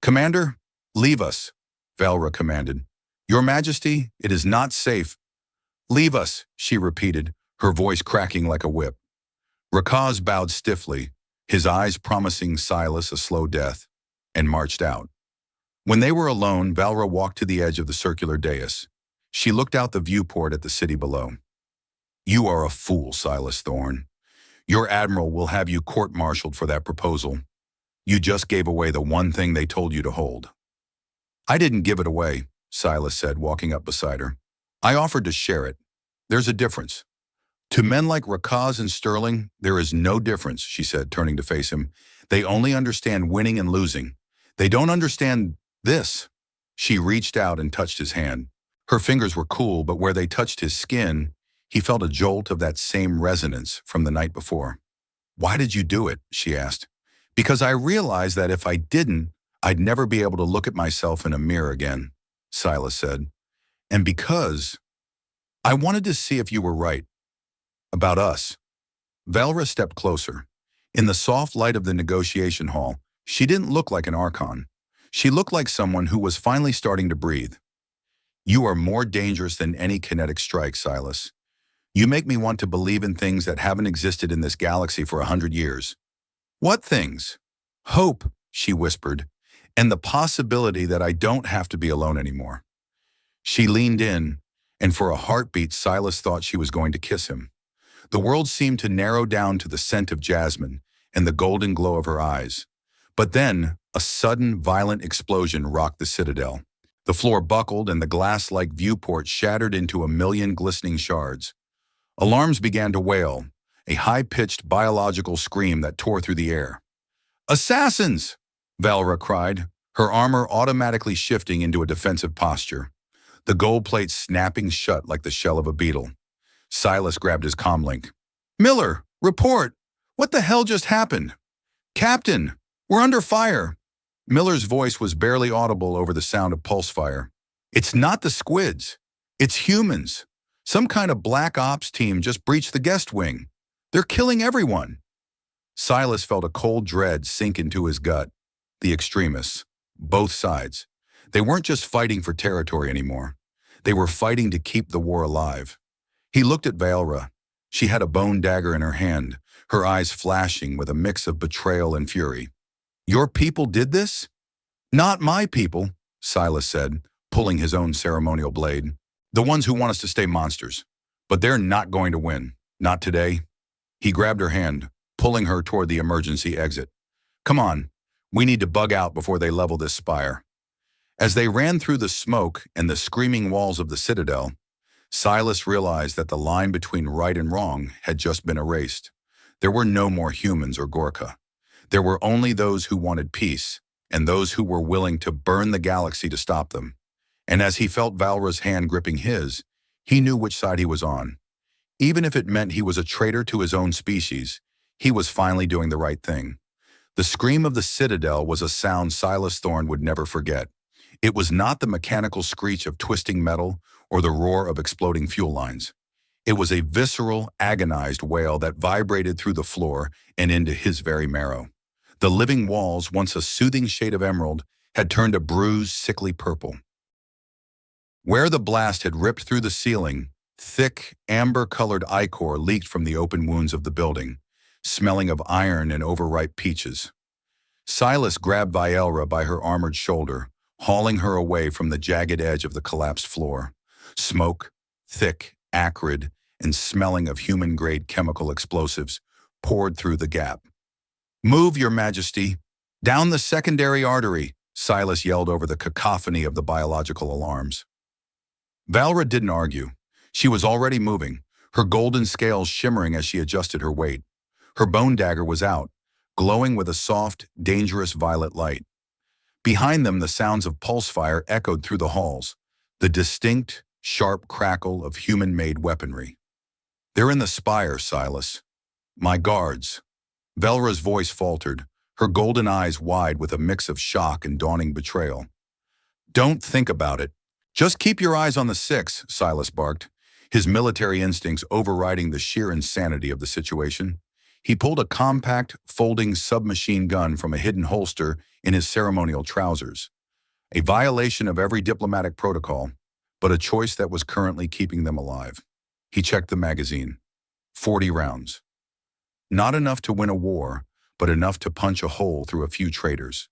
Commander, leave us, Valra commanded. Your Majesty, it is not safe. Leave us, she repeated, her voice cracking like a whip. Rakhoz bowed stiffly, his eyes promising Silas a slow death, and marched out. When they were alone, Valra walked to the edge of the circular dais. She looked out the viewport at the city below. You are a fool, Silas Thorne. Your admiral will have you court-martialed for that proposal. You just gave away the one thing they told you to hold. I didn't give it away, Silas said, walking up beside her. I offered to share it. There's a difference. To men like Rakhoz and Sterling, there is no difference, she said, turning to face him. They only understand winning and losing. They don't understand this. She reached out and touched his hand. Her fingers were cool, but where they touched his skin, he felt a jolt of that same resonance from the night before. Why did you do it? She asked. Because I realized that if I didn't, I'd never be able to look at myself in a mirror again, Silas said. And because I wanted to see if you were right. About us. Valra stepped closer. In the soft light of the negotiation hall, she didn't look like an Archon. She looked like someone who was finally starting to breathe. You are more dangerous than any kinetic strike, Silas. You make me want to believe in things that haven't existed in this galaxy for 100 years. What things? Hope, she whispered, and the possibility that I don't have to be alone anymore. She leaned in, and for a heartbeat, Silas thought she was going to kiss him. The world seemed to narrow down to the scent of jasmine and the golden glow of her eyes. But then, a sudden, violent explosion rocked the Citadel. The floor buckled and the glass-like viewport shattered into a million glistening shards. Alarms began to wail, a high-pitched biological scream that tore through the air. Assassins! Valra cried, her armor automatically shifting into a defensive posture, the gold plate snapping shut like the shell of a beetle. Silas grabbed his comlink. Miller, report! What the hell just happened? Captain, we're under fire! Miller's voice was barely audible over the sound of pulse fire. It's not the squids. It's humans. Some kind of black ops team just breached the guest wing. They're killing everyone. Silas felt a cold dread sink into his gut. The extremists. Both sides. They weren't just fighting for territory anymore. They were fighting to keep the war alive. He looked at Valra. She had a bone dagger in her hand, her eyes flashing with a mix of betrayal and fury. Your people did this? Not my people, Silas said, pulling his own ceremonial blade. The ones who want us to stay monsters. But they're not going to win. Not today. He grabbed her hand, pulling her toward the emergency exit. Come on, we need to bug out before they level this spire. As they ran through the smoke and the screaming walls of the Citadel, Silas realized that the line between right and wrong had just been erased. There were no more humans or Ghor'Ka. There were only those who wanted peace, and those who were willing to burn the galaxy to stop them. And as he felt Valra's hand gripping his, he knew which side he was on. Even if it meant he was a traitor to his own species, he was finally doing the right thing. The scream of the Citadel was a sound Silas Thorne would never forget. It was not the mechanical screech of twisting metal or the roar of exploding fuel lines. It was a visceral, agonized wail that vibrated through the floor and into his very marrow. The living walls, once a soothing shade of emerald, had turned a bruised, sickly purple. Where the blast had ripped through the ceiling, thick, amber-colored ichor leaked from the open wounds of the building, smelling of iron and overripe peaches. Silas grabbed Viola by her armored shoulder, hauling her away from the jagged edge of the collapsed floor. Smoke, thick, acrid, and smelling of human-grade chemical explosives, poured through the gap. "Move, Your Majesty! Down the secondary artery!" Silas yelled over the cacophony of the biological alarms. Valra didn't argue. She was already moving, her golden scales shimmering as she adjusted her weight. Her bone dagger was out, glowing with a soft, dangerous violet light. Behind them, the sounds of pulse fire echoed through the halls, the distinct, sharp crackle of human-made weaponry. "They're in the spire, Silas." "My guards." Velra's voice faltered, her golden eyes wide with a mix of shock and dawning betrayal. "Don't think about it. Just keep your eyes on the six," Silas barked, his military instincts overriding the sheer insanity of the situation. He pulled a compact, folding submachine gun from a hidden holster in his ceremonial trousers. A violation of every diplomatic protocol, but a choice that was currently keeping them alive. He checked the magazine. 40 rounds. Not enough to win a war, but enough to punch a hole through a few traitors.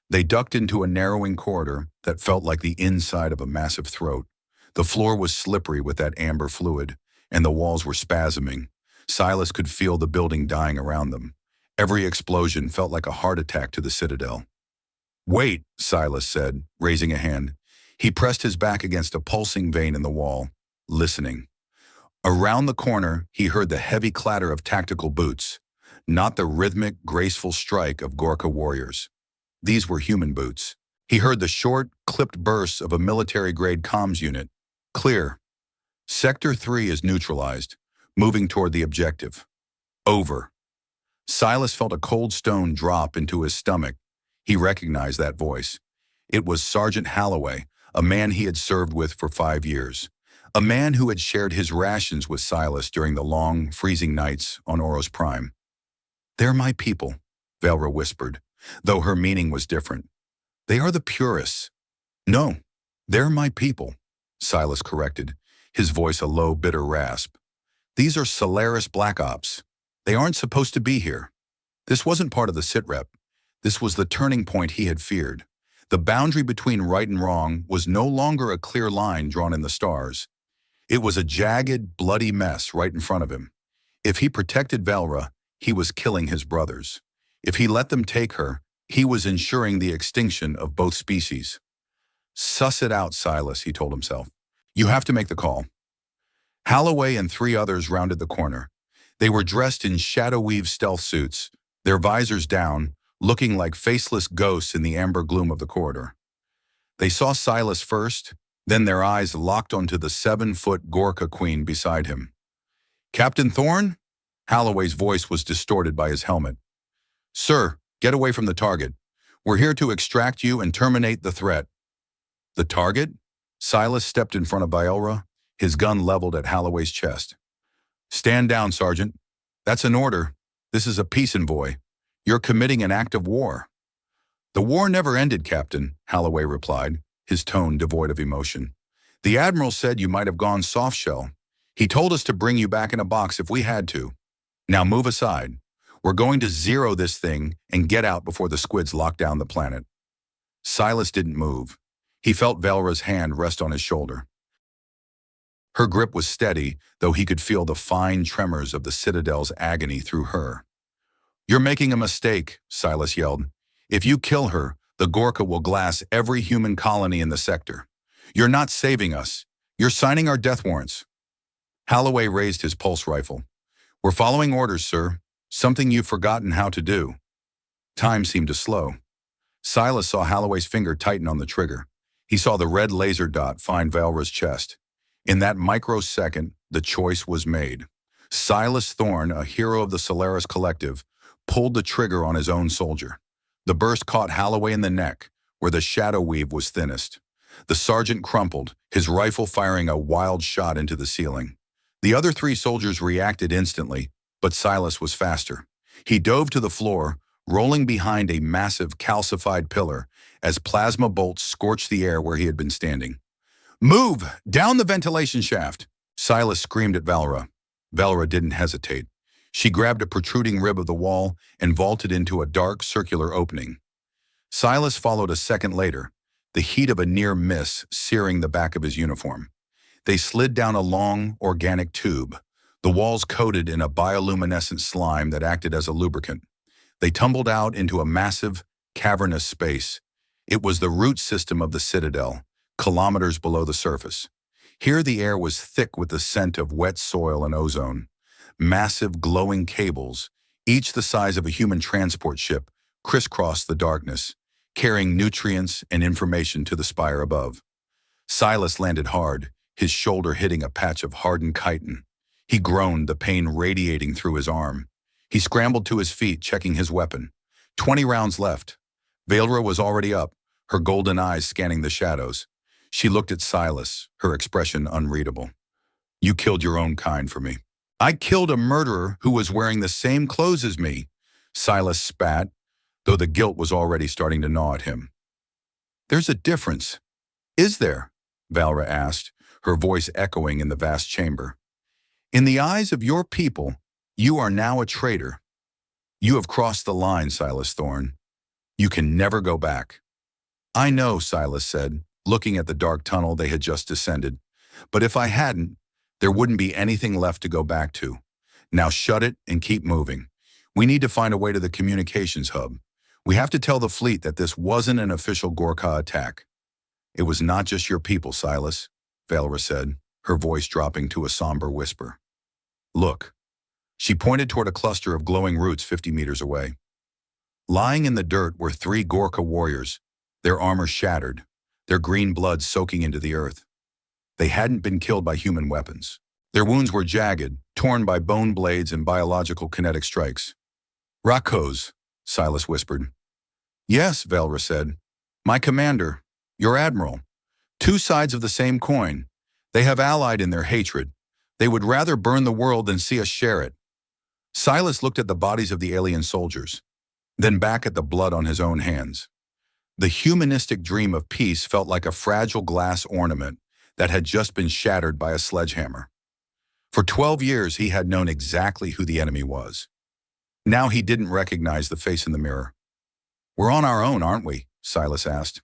They ducked into a narrowing corridor that felt like the inside of a massive throat. The floor was slippery with that amber fluid, and the walls were spasming. Silas could feel the building dying around them. Every explosion felt like a heart attack to the Citadel. "Wait," Silas said, raising a hand. He pressed his back against a pulsing vein in the wall, listening. Around the corner, he heard the heavy clatter of tactical boots, not the rhythmic, graceful strike of Ghor'Ka warriors. These were human boots. He heard the short, clipped bursts of a military-grade comms unit. "Clear. Sector 3 is neutralized, moving toward the objective." Over. Silas felt a cold stone drop into his stomach. He recognized that voice. It was Sergeant Holloway, a man he had served with for 5 years. A man who had shared his rations with Silas during the long, freezing nights on Oros Prime. "They're my people," Velra whispered, though her meaning was different. "They are the purists." "No, they're my people," Silas corrected, his voice a low, bitter rasp. "These are Solaris Black Ops. They aren't supposed to be here." This wasn't part of the sitrep. This was the turning point he had feared. The boundary between right and wrong was no longer a clear line drawn in the stars. It was a jagged, bloody mess right in front of him. If he protected Velra, he was killing his brothers. If he let them take her, he was ensuring the extinction of both species. "Suss it out, Silas," he told himself. "You have to make the call." Holloway and 3 others rounded the corner. They were dressed in shadow-weave stealth suits, their visors down, looking like faceless ghosts in the amber gloom of the corridor. They saw Silas first, then their eyes locked onto the 7-foot Ghor'Ka queen beside him. "Captain Thorne?" Holloway's voice was distorted by his helmet. "Sir, get away from the target. We're here to extract you and terminate the threat." "The target?" Silas stepped in front of Viola, his gun leveled at Holloway's chest. "Stand down, Sergeant. That's an order. This is a peace envoy. You're committing an act of war." "The war never ended, Captain," Holloway replied, his tone devoid of emotion. "The Admiral said you might have gone softshell. He told us to bring you back in a box if we had to. Now move aside. We're going to zero this thing and get out before the squids lock down the planet." Silas didn't move. He felt Velra's hand rest on his shoulder. Her grip was steady, though he could feel the fine tremors of the Citadel's agony through her. "You're making a mistake," Silas yelled. "If you kill her, the Ghor'Ka will glass every human colony in the sector. You're not saving us. You're signing our death warrants." Holloway raised his pulse rifle. "We're following orders, sir. Something you've forgotten how to do." Time seemed to slow. Silas saw Holloway's finger tighten on the trigger. He saw the red laser dot find Velra's chest. In that microsecond, the choice was made. Silas Thorne, a hero of the Solaris Collective, pulled the trigger on his own soldier. The burst caught Holloway in the neck, where the shadow weave was thinnest. The sergeant crumpled, his rifle firing a wild shot into the ceiling. The other three soldiers reacted instantly, but Silas was faster. He dove to the floor, rolling behind a massive calcified pillar as plasma bolts scorched the air where he had been standing. "Move! Down the ventilation shaft!" Silas screamed at Valra. Valra didn't hesitate. She grabbed a protruding rib of the wall and vaulted into a dark, circular opening. Silas followed a second later, the heat of a near miss searing the back of his uniform. They slid down a long, organic tube, the walls coated in a bioluminescent slime that acted as a lubricant. They tumbled out into a massive, cavernous space. It was the root system of the Citadel, kilometers below the surface. Here the air was thick with the scent of wet soil and ozone. Massive, glowing cables, each the size of a human transport ship, crisscrossed the darkness, carrying nutrients and information to the spire above. Silas landed hard, his shoulder hitting a patch of hardened chitin. He groaned, the pain radiating through his arm. He scrambled to his feet, checking his weapon. 20 rounds left. Valra was already up, her golden eyes scanning the shadows. She looked at Silas, her expression unreadable. "You killed your own kind for me." "I killed a murderer who was wearing the same clothes as me," Silas spat, though the guilt was already starting to gnaw at him. "There's a difference." "Is there?" Valra asked, her voice echoing in the vast chamber. "In the eyes of your people, you are now a traitor. You have crossed the line, Silas Thorne. You can never go back." "I know," Silas said, looking at the dark tunnel they had just descended. "But if I hadn't, there wouldn't be anything left to go back to. Now shut it and keep moving. We need to find a way to the communications hub. We have to tell the fleet that this wasn't an official Ghor'Ka attack." "It was not just your people, Silas," Valra said, her voice dropping to a somber whisper. "Look." She pointed toward a cluster of glowing roots 50 meters away. Lying in the dirt were 3 Ghor'Ka warriors, their armor shattered, their green blood soaking into the earth. They hadn't been killed by human weapons. Their wounds were jagged, torn by bone blades and biological kinetic strikes. "Rakos," Silas whispered. "Yes," Valra said. "My commander, your admiral. 2 sides of the same coin. They have allied in their hatred. They would rather burn the world than see us share it." Silas looked at the bodies of the alien soldiers, then back at the blood on his own hands. The humanistic dream of peace felt like a fragile glass ornament that had just been shattered by a sledgehammer. For 12 years, he had known exactly who the enemy was. Now he didn't recognize the face in the mirror. "We're on our own, aren't we?" Silas asked.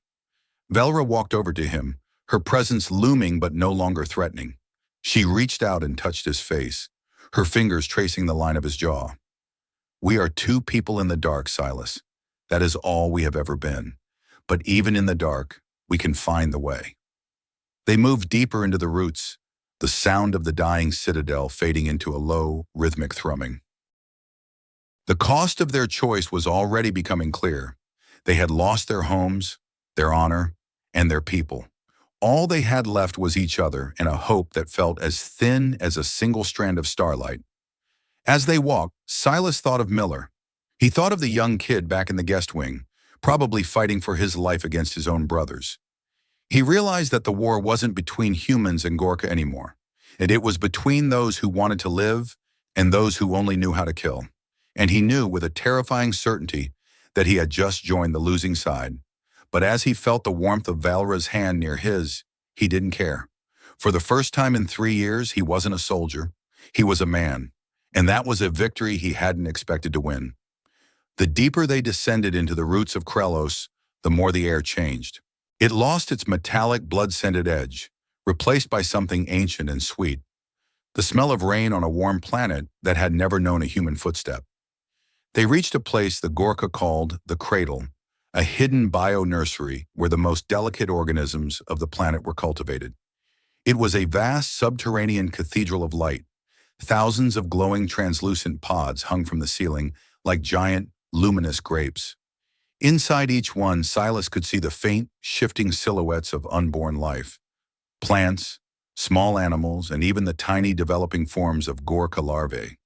Valra walked over to him, her presence looming but no longer threatening. She reached out and touched his face, her fingers tracing the line of his jaw. "We are 2 people in the dark, Silas. That is all we have ever been. But even in the dark, we can find the way." They moved deeper into the roots, the sound of the dying Citadel fading into a low, rhythmic thrumming. The cost of their choice was already becoming clear. They had lost their homes, their honor, and their people. All they had left was each other and a hope that felt as thin as a single strand of starlight. As they walked, Silas thought of Miller. He thought of the young kid back in the guest wing, probably fighting for his life against his own brothers. He realized that the war wasn't between humans and Ghor'Ka anymore, and it was between those who wanted to live and those who only knew how to kill. And he knew with a terrifying certainty that he had just joined the losing side. But as he felt the warmth of Valra's hand near his, he didn't care. For the first time in 3 years, he wasn't a soldier. He was a man, and that was a victory he hadn't expected to win. The deeper they descended into the roots of Krelos, the more the air changed. It lost its metallic, blood-scented edge, replaced by something ancient and sweet. The smell of rain on a warm planet that had never known a human footstep. They reached a place the Ghor'Ka called the Cradle, a hidden bio-nursery where the most delicate organisms of the planet were cultivated. It was a vast subterranean cathedral of light. Thousands of glowing translucent pods hung from the ceiling like giant, luminous grapes. Inside each one, Silas could see the faint, shifting silhouettes of unborn life. Plants, small animals, and even the tiny developing forms of Ghor'Ka larvae.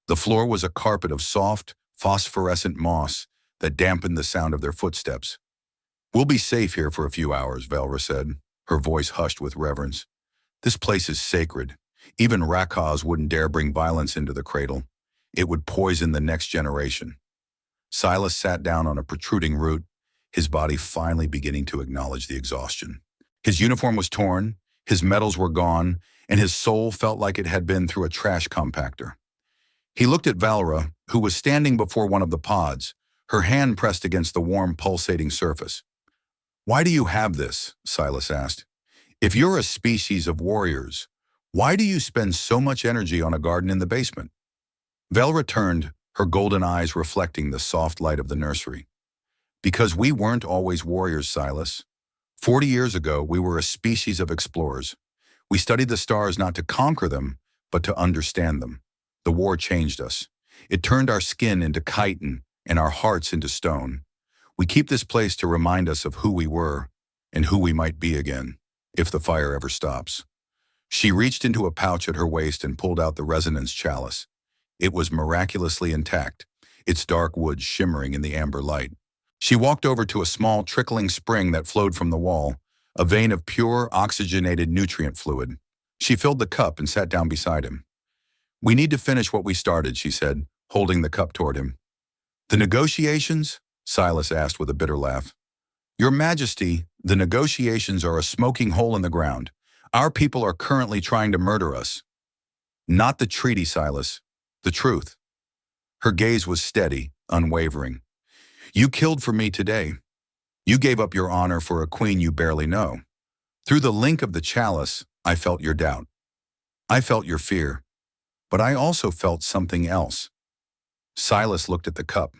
The floor was a carpet of soft, phosphorescent moss that dampened the sound of their footsteps. "We'll be safe here for a few hours," Velra said, her voice hushed with reverence. "This place is sacred. Even Rakaz wouldn't dare bring violence into the cradle. It would poison the next generation." Silas sat down on a protruding root, his body finally beginning to acknowledge the exhaustion. His uniform was torn, his medals were gone, and his soul felt like it had been through a trash compactor. He looked at Valra, who was standing before one of the pods, her hand pressed against the warm, pulsating surface. "Why do you have this?" Silas asked. "If you're a species of warriors, why do you spend so much energy on a garden in the basement?" Valra turned, her golden eyes reflecting the soft light of the nursery. "Because we weren't always warriors, Silas. 40 years ago, we were a species of explorers. We studied the stars not to conquer them, but to understand them. The war changed us. It turned our skin into chitin and our hearts into stone. We keep this place to remind us of who we were and who we might be again, if the fire ever stops." She reached into a pouch at her waist and pulled out the resonance chalice. It was miraculously intact, its dark wood shimmering in the amber light. She walked over to a small trickling spring that flowed from the wall, a vein of pure, oxygenated nutrient fluid. She filled the cup and sat down beside him. "We need to finish what we started," she said, holding the cup toward him. "The negotiations?" Silas asked with a bitter laugh. "Your Majesty, the negotiations are a smoking hole in the ground. Our people are currently trying to murder us." "Not the treaty, Silas. The truth." Her gaze was steady, unwavering. "You killed for me today. You gave up your honor for a queen you barely know. Through the link of the chalice, I felt your doubt. I felt your fear. But I also felt something else." Silas looked at the cup.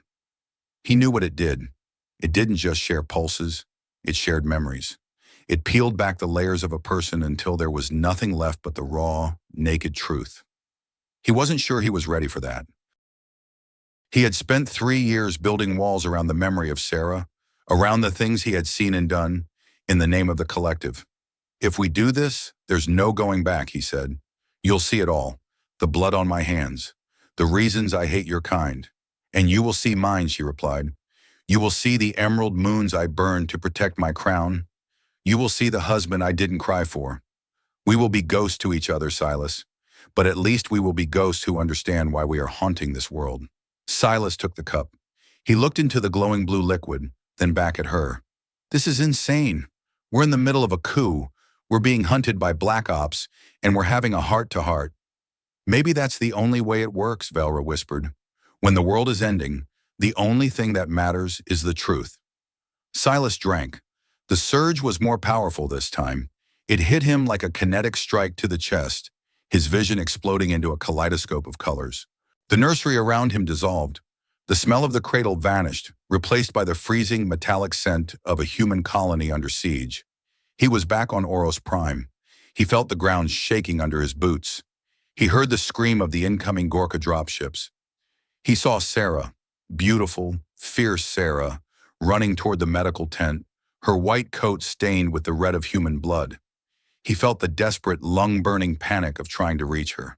He knew what it did. It didn't just share pulses, it shared memories. It peeled back the layers of a person until there was nothing left but the raw, naked truth. He wasn't sure he was ready for that. He had spent 3 years building walls around the memory of Sarah, around the things he had seen and done, in the name of the collective. "If we do this, there's no going back," he said. "You'll see it all. The blood on my hands. The reasons I hate your kind. And you will see mine," she replied. "You will see the emerald moons I burned to protect my crown. You will see the husband I didn't cry for. We will be ghosts to each other, Silas. But at least we will be ghosts who understand why we are haunting this world." Silas took the cup. He looked into the glowing blue liquid, then back at her. "This is insane. We're in the middle of a coup. We're being hunted by Black Ops, and we're having a heart-to-heart." "Maybe that's the only way it works," Velra whispered. "When the world is ending, the only thing that matters is the truth." Silas drank. The surge was more powerful this time. It hit him like a kinetic strike to the chest, his vision exploding into a kaleidoscope of colors. The nursery around him dissolved. The smell of the cradle vanished, replaced by the freezing, metallic scent of a human colony under siege. He was back on Oros Prime. He felt the ground shaking under his boots. He heard the scream of the incoming Ghor'Ka dropships. He saw Sarah, beautiful, fierce Sarah, running toward the medical tent, her white coat stained with the red of human blood. He felt the desperate, lung-burning panic of trying to reach her.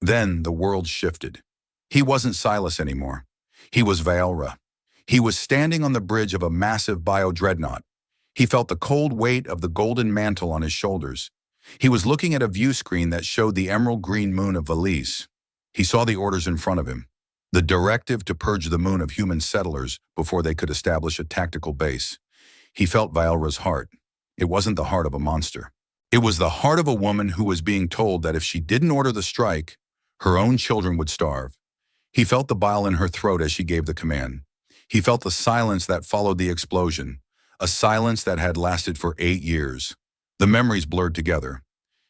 Then the world shifted. He wasn't Silas anymore. He was Valra. He was standing on the bridge of a massive bio-dreadnought. He felt the cold weight of the golden mantle on his shoulders. He was looking at a view screen that showed the emerald green moon of Valise. He saw the orders in front of him. The directive to purge the moon of human settlers before they could establish a tactical base. He felt Valra's heart. It wasn't the heart of a monster. It was the heart of a woman who was being told that if she didn't order the strike, her own children would starve. He felt the bile in her throat as she gave the command. He felt the silence that followed the explosion, a silence that had lasted for 8 years. The memories blurred together.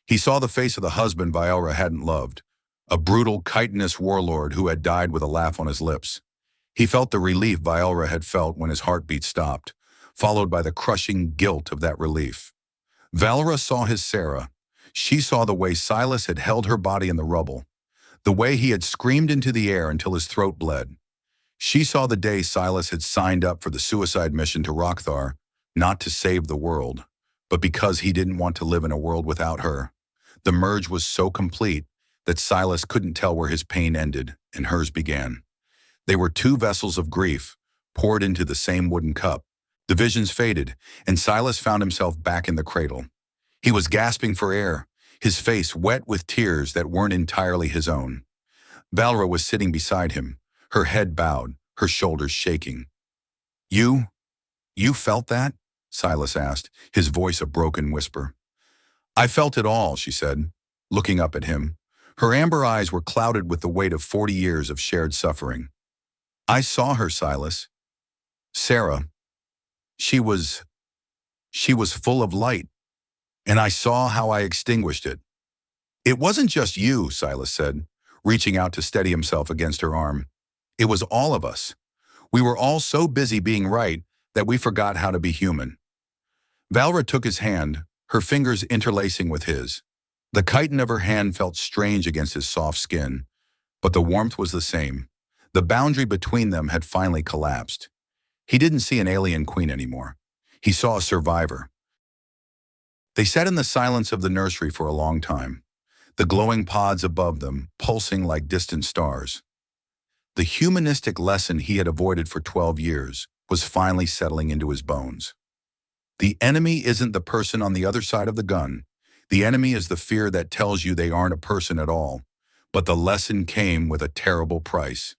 He saw the face of the husband Valra hadn't loved, a brutal, chitinous warlord who had died with a laugh on his lips. He felt the relief Valra had felt when his heartbeat stopped, followed by the crushing guilt of that relief. Valra saw his Sarah. She saw the way Silas had held her body in the rubble, the way he had screamed into the air until his throat bled. She saw the day Silas had signed up for the suicide mission to Rockthar, not to save the world, but because he didn't want to live in a world without her. The merge was so complete that Silas couldn't tell where his pain ended and hers began. They were two vessels of grief, poured into the same wooden cup. The visions faded, and Silas found himself back in the cradle. He was gasping for air, his face wet with tears that weren't entirely his own. Valra was sitting beside him, her head bowed, her shoulders shaking. You felt that? Silas asked, his voice a broken whisper. I felt it all, she said, looking up at him. Her amber eyes were clouded with the weight of 40 years of shared suffering. I saw her, Silas. Sarah. She was full of light, and I saw how I extinguished it. It wasn't just you, Silas said, reaching out to steady himself against her arm. It was all of us. We were all so busy being right that we forgot how to be human. Valra took his hand, her fingers interlacing with his. The chitin of her hand felt strange against his soft skin, but the warmth was the same. The boundary between them had finally collapsed. He didn't see an alien queen anymore. He saw a survivor. They sat in the silence of the nursery for a long time, the glowing pods above them pulsing like distant stars. The humanistic lesson he had avoided for 12 years was finally settling into his bones. The enemy isn't the person on the other side of the gun. The enemy is the fear that tells you they aren't a person at all. But the lesson came with a terrible price.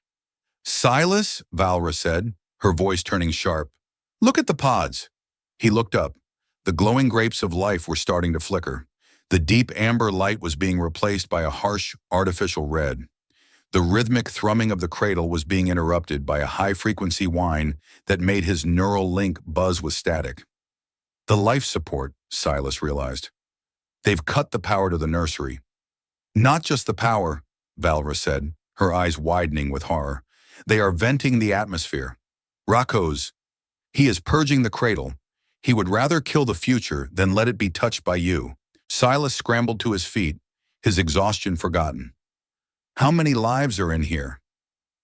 Silas, Valra said, her voice turning sharp. Look at the pods. He looked up. The glowing grapes of life were starting to flicker. The deep amber light was being replaced by a harsh, artificial red. The rhythmic thrumming of the cradle was being interrupted by a high-frequency whine that made his neural link buzz with static. The life support, Silas realized. They've cut the power to the nursery. Not just the power, Valra said, her eyes widening with horror. They are venting the atmosphere. Rocco's. He is purging the cradle. He would rather kill the future than let it be touched by you. Silas scrambled to his feet, his exhaustion forgotten. How many lives are in here?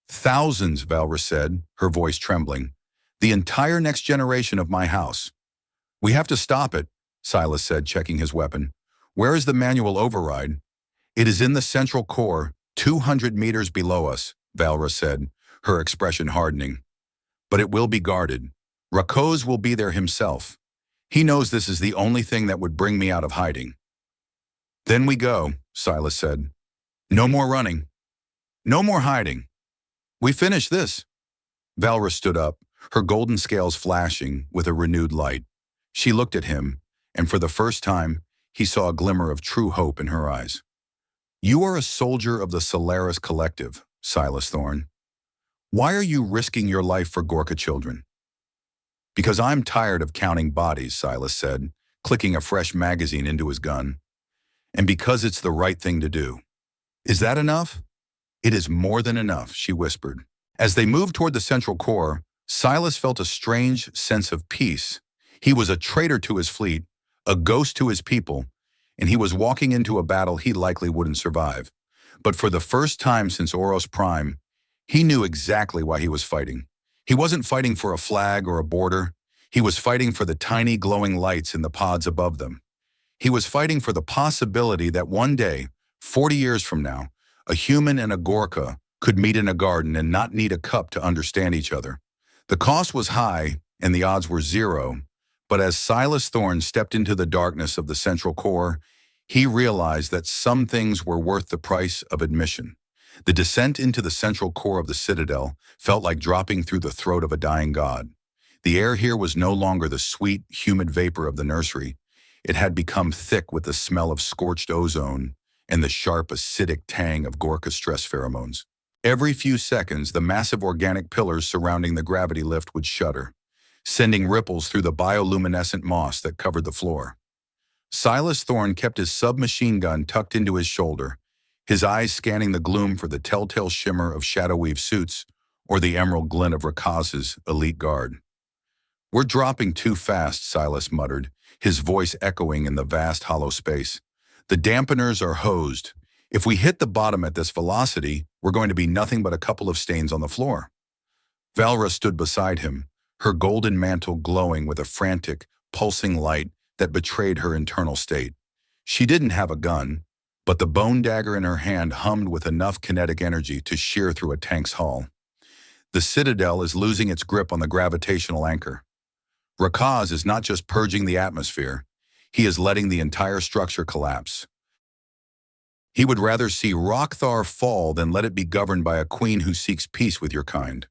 Thousands, Valra said, her voice trembling. The entire next generation of my house. We have to stop it, Silas said, checking his weapon. Where is the manual override? It is in the central core, 200 meters below us, Valra said, her expression hardening. But it will be guarded. Rocco's will be there himself. He knows this is the only thing that would bring me out of hiding. Then we go, Silas said. No more running. No more hiding. We finish this. Valra stood up, her golden scales flashing with a renewed light. She looked at him, and for the first time, he saw a glimmer of true hope in her eyes. You are a soldier of the Solaris Collective, Silas Thorne. Why are you risking your life for Ghor'Ka children? Because I'm tired of counting bodies, Silas said, clicking a fresh magazine into his gun. And because it's the right thing to do. Is that enough? It is more than enough, she whispered. As they moved toward the central core, Silas felt a strange sense of peace. He was a traitor to his fleet, a ghost to his people, and he was walking into a battle he likely wouldn't survive. But for the first time since Oros Prime, he knew exactly why he was fighting. He wasn't fighting for a flag or a border. He was fighting for the tiny glowing lights in the pods above them. He was fighting for the possibility that one day, 40 years from now, a human and a Ghor'Ka could meet in a garden and not need a cup to understand each other. The cost was high and the odds were zero, but as Silas Thorne stepped into the darkness of the central core, he realized that some things were worth the price of admission. The descent into the central core of the Citadel felt like dropping through the throat of a dying god. The air here was no longer the sweet, humid vapor of the nursery. It had become thick with the smell of scorched ozone and the sharp, acidic tang of Ghor'Ka stress pheromones. Every few seconds, the massive organic pillars surrounding the gravity lift would shudder, sending ripples through the bioluminescent moss that covered the floor. Silas Thorne kept his submachine gun tucked into his shoulder, his eyes scanning the gloom for the telltale shimmer of shadow-weave suits or the emerald glint of Rakaz's elite guard. We're dropping too fast, Silas muttered, his voice echoing in the vast hollow space. The dampeners are hosed. If we hit the bottom at this velocity, we're going to be nothing but a couple of stains on the floor. Valra stood beside him, her golden mantle glowing with a frantic, pulsing light that betrayed her internal state. She didn't have a gun, but the bone dagger in her hand hummed with enough kinetic energy to shear through a tank's hull. The Citadel is losing its grip on the gravitational anchor. Rakaz is not just purging the atmosphere, he is letting the entire structure collapse. He would rather see Rokthar fall than let it be governed by a queen who seeks peace with your kind.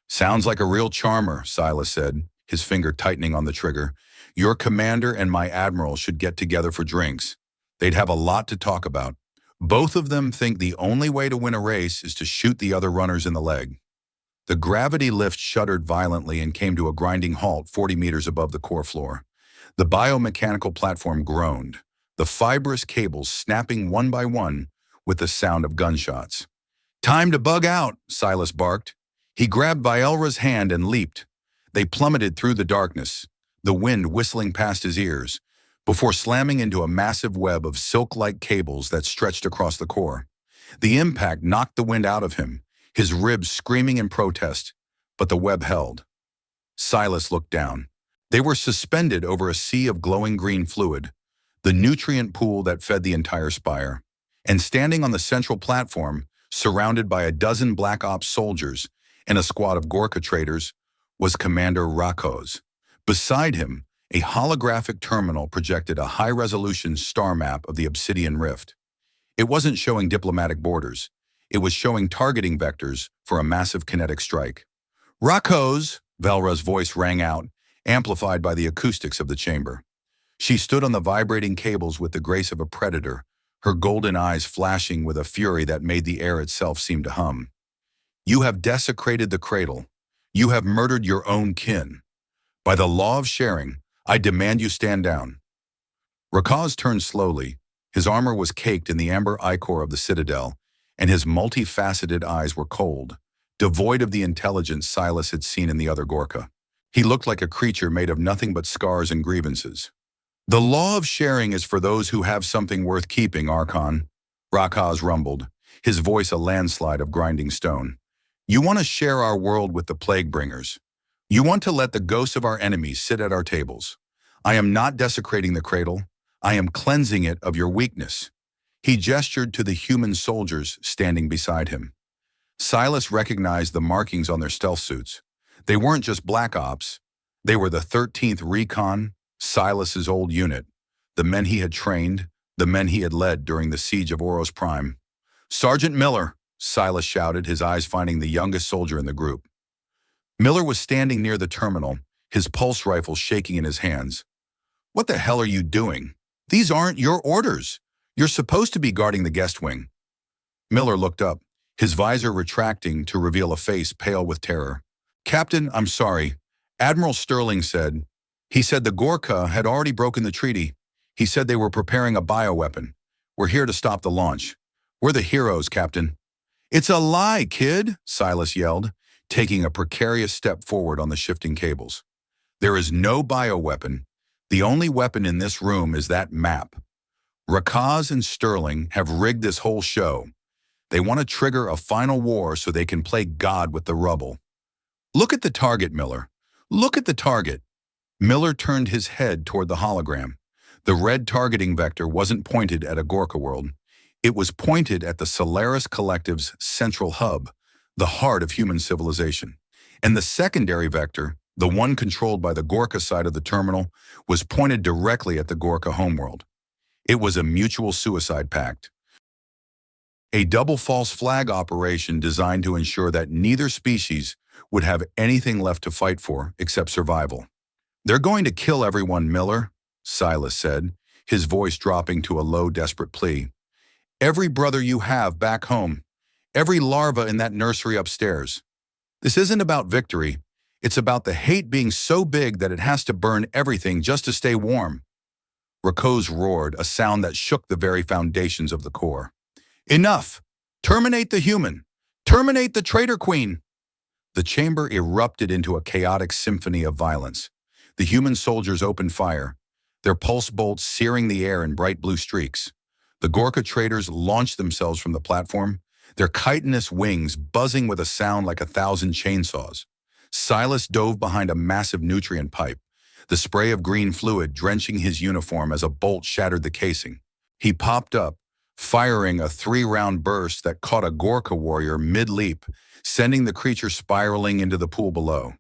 Sounds like a real charmer, Silas said, his finger tightening on the trigger. Your commander and my admiral should get together for drinks. They'd have a lot to talk about. Both of them think the only way to win a race is to shoot the other runners in the leg. The gravity lift shuddered violently and came to a grinding halt 40 meters above the core floor. The biomechanical platform groaned, the fibrous cables snapping one by one with the sound of gunshots. Time to bug out, Silas barked. He grabbed Vielra's hand and leaped. They plummeted through the darkness, the wind whistling past his ears, before slamming into a massive web of silk-like cables that stretched across the core. The impact knocked the wind out of him, his ribs screaming in protest, but the web held. Silas looked down. They were suspended over a sea of glowing green fluid, the nutrient pool that fed the entire spire. And standing on the central platform, surrounded by a dozen Black Ops soldiers and a squad of Ghor'Ka traders, was Commander Rakaz. Beside him, a holographic terminal projected a high-resolution star map of the Obsidian Rift. It wasn't showing diplomatic borders. It was showing targeting vectors for a massive kinetic strike. Rakaz, Velra's voice rang out, amplified by the acoustics of the chamber. She stood on the vibrating cables with the grace of a predator, her golden eyes flashing with a fury that made the air itself seem to hum. You have desecrated the cradle. You have murdered your own kin. By the law of sharing, I demand you stand down. Rakaz turned slowly. His armor was caked in the amber ichor of the Citadel, and his multifaceted eyes were cold, devoid of the intelligence Silas had seen in the other Ghor'Ka. He looked like a creature made of nothing but scars and grievances. The law of sharing is for those who have something worth keeping, Archon, Rakaz rumbled, his voice a landslide of grinding stone. You want to share our world with the Plaguebringers. You want to let the ghosts of our enemies sit at our tables. I am not desecrating the cradle. I am cleansing it of your weakness. He gestured to the human soldiers standing beside him. Silas recognized the markings on their stealth suits. They weren't just Black Ops. They were the 13th Recon, Silas's old unit, the men he had trained, the men he had led during the siege of Oros Prime. Sergeant Miller, Silas shouted, his eyes finding the youngest soldier in the group. Miller was standing near the terminal, his pulse rifle shaking in his hands. What the hell are you doing? These aren't your orders. You're supposed to be guarding the guest wing. Miller looked up, his visor retracting to reveal a face pale with terror. Captain, I'm sorry. Admiral Sterling said. He said the Ghor'Ka had already broken the treaty. He said they were preparing a bioweapon. We're here to stop the launch. We're the heroes, Captain. It's a lie, kid, Silas yelled, taking a precarious step forward on the shifting cables. There is no bioweapon. The only weapon in this room is that map. Rakaz and Sterling have rigged this whole show. They want to trigger a final war so they can play God with the rubble. Look at the target, Miller. Look at the target. Miller turned his head toward the hologram. The red targeting vector wasn't pointed at a Ghor'Ka world. It was pointed at the Solaris Collective's central hub, the heart of human civilization. And the secondary vector, the one controlled by the Ghor'Ka side of the terminal, was pointed directly at the Ghor'Ka homeworld. It was a mutual suicide pact. A double false flag operation designed to ensure that neither species would have anything left to fight for except survival. They're going to kill everyone, Miller, Silas said, his voice dropping to a low, desperate plea. Every brother you have back home, every larva in that nursery upstairs. This isn't about victory. It's about the hate being so big that it has to burn everything just to stay warm. Rakaz roared, a sound that shook the very foundations of the core. Enough! Terminate the human! Terminate the traitor queen! The chamber erupted into a chaotic symphony of violence. The human soldiers opened fire, their pulse bolts searing the air in bright blue streaks. The Ghor'Ka traders launched themselves from the platform, their chitinous wings buzzing with a sound like 1,000 chainsaws. Silas dove behind a massive nutrient pipe, the spray of green fluid drenching his uniform as a bolt shattered the casing. He popped up, firing a 3-round burst that caught a Ghor'Ka warrior mid-leap, sending the creature spiraling into the pool below.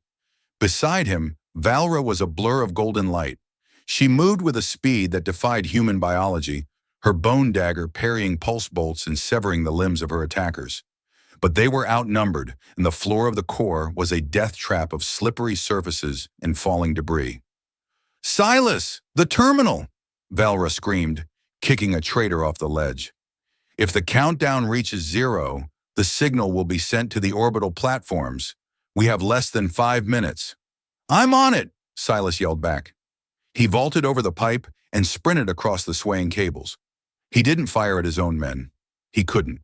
Beside him, Valra was a blur of golden light. She moved with a speed that defied human biology, her bone dagger parrying pulse bolts and severing the limbs of her attackers. But they were outnumbered, and the floor of the core was a death trap of slippery surfaces and falling debris. "Silas, the terminal!" Valra screamed, kicking a traitor off the ledge. "If the countdown reaches 0, the signal will be sent to the orbital platforms. We have less than 5 minutes." "I'm on it!" Silas yelled back. He vaulted over the pipe and sprinted across the swaying cables. He didn't fire at his own men. He couldn't.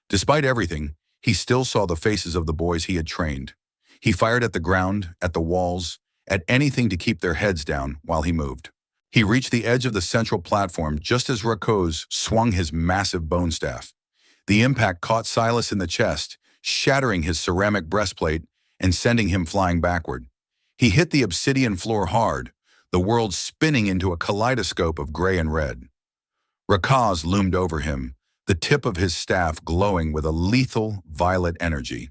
Despite everything, he still saw the faces of the boys he had trained. He fired at the ground, at the walls, at anything to keep their heads down while he moved. He reached the edge of the central platform just as Rakhoz swung his massive bone staff. The impact caught Silas in the chest, shattering his ceramic breastplate and sending him flying backward. He hit the obsidian floor hard, the world spinning into a kaleidoscope of gray and red. Rakhoz loomed over him, the tip of his staff glowing with a lethal violet energy.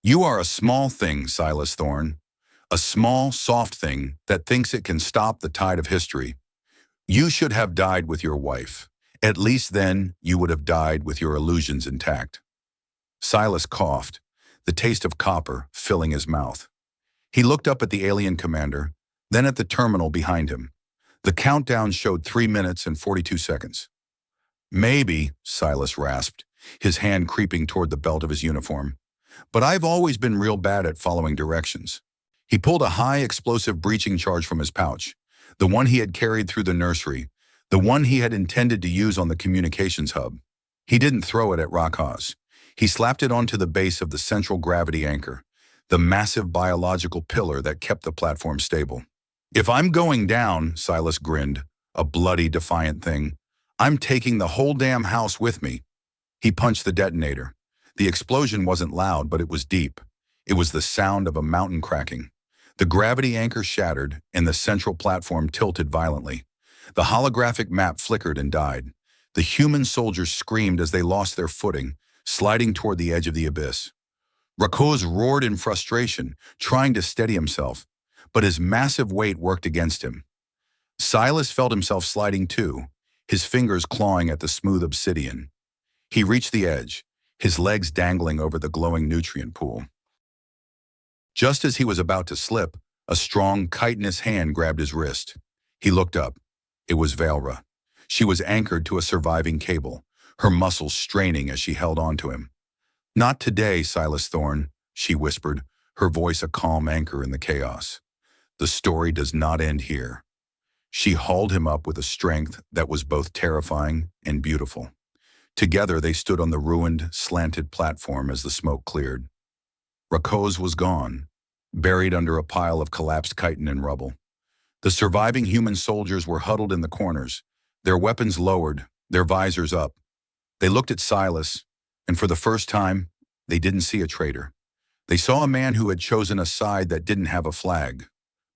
"You are a small thing, Silas Thorne. A small, soft thing that thinks it can stop the tide of history. You should have died with your wife. At least then you would have died with your illusions intact." Silas coughed, the taste of copper filling his mouth. He looked up at the alien commander, then at the terminal behind him. The countdown showed 3 minutes and 42 seconds. "Maybe," Silas rasped, his hand creeping toward the belt of his uniform. "But I've always been real bad at following directions." He pulled a high explosive breaching charge from his pouch, the one he had carried through the nursery, the one he had intended to use on the communications hub. He didn't throw it at Rakhoz. He slapped it onto the base of the central gravity anchor, the massive biological pillar that kept the platform stable. "If I'm going down," Silas grinned, a bloody, defiant thing, "I'm taking the whole damn house with me." He punched the detonator. The explosion wasn't loud, but it was deep. It was the sound of a mountain cracking. The gravity anchor shattered, and the central platform tilted violently. The holographic map flickered and died. The human soldiers screamed as they lost their footing, sliding toward the edge of the abyss. Rakhoz roared in frustration, trying to steady himself, but his massive weight worked against him. Silas felt himself sliding too, his fingers clawing at the smooth obsidian. He reached the edge, his legs dangling over the glowing nutrient pool. Just as he was about to slip, a strong, chitinous hand grabbed his wrist. He looked up. It was Valra. She was anchored to a surviving cable, her muscles straining as she held on to him. "Not today, Silas Thorne," she whispered, her voice a calm anchor in the chaos. "The story does not end here." She hauled him up with a strength that was both terrifying and beautiful. Together they stood on the ruined, slanted platform as the smoke cleared. Rakhoz was gone, buried under a pile of collapsed chitin and rubble. The surviving human soldiers were huddled in the corners, their weapons lowered, their visors up. They looked at Silas, and for the first time, they didn't see a traitor. They saw a man who had chosen a side that didn't have a flag.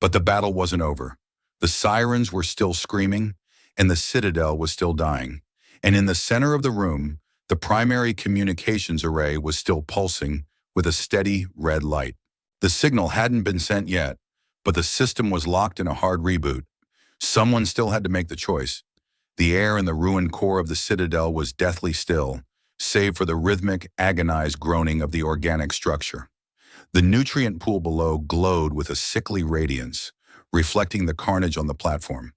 But the battle wasn't over. The sirens were still screaming, and the Citadel was still dying. And in the center of the room, the primary communications array was still pulsing with a steady red light. The signal hadn't been sent yet, but the system was locked in a hard reboot. Someone still had to make the choice. The air in the ruined core of the Citadel was deathly still, save for the rhythmic, agonized groaning of the organic structure. The nutrient pool below glowed with a sickly radiance, reflecting the carnage on the platform.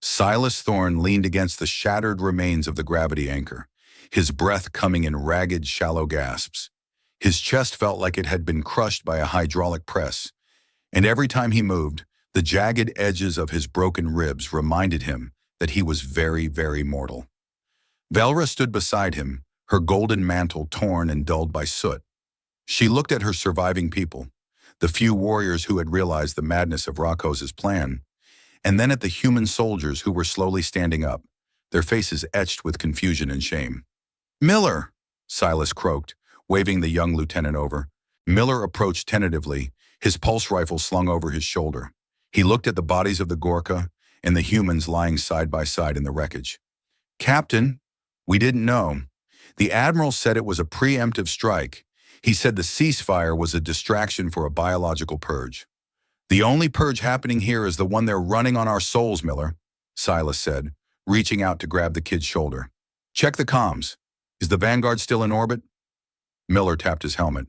Silas Thorne leaned against the shattered remains of the gravity anchor, his breath coming in ragged, shallow gasps. His chest felt like it had been crushed by a hydraulic press, and every time he moved, the jagged edges of his broken ribs reminded him that he was very, very mortal. Valra stood beside him, her golden mantle torn and dulled by soot. She looked at her surviving people, the few warriors who had realized the madness of Rakhoz's plan, and then at the human soldiers who were slowly standing up, their faces etched with confusion and shame. "Miller," Silas croaked, waving the young lieutenant over. Miller approached tentatively, his pulse rifle slung over his shoulder. He looked at the bodies of the Ghor'Ka and the humans lying side by side in the wreckage. "Captain, We didn't know. The Admiral said it was a preemptive strike. He said the ceasefire was a distraction for a biological purge. The only purge happening here is the one they're running on our souls, Miller, Silas said, reaching out to grab the kid's shoulder. Check the comms. Is the Vanguard still in orbit? Miller tapped his helmet.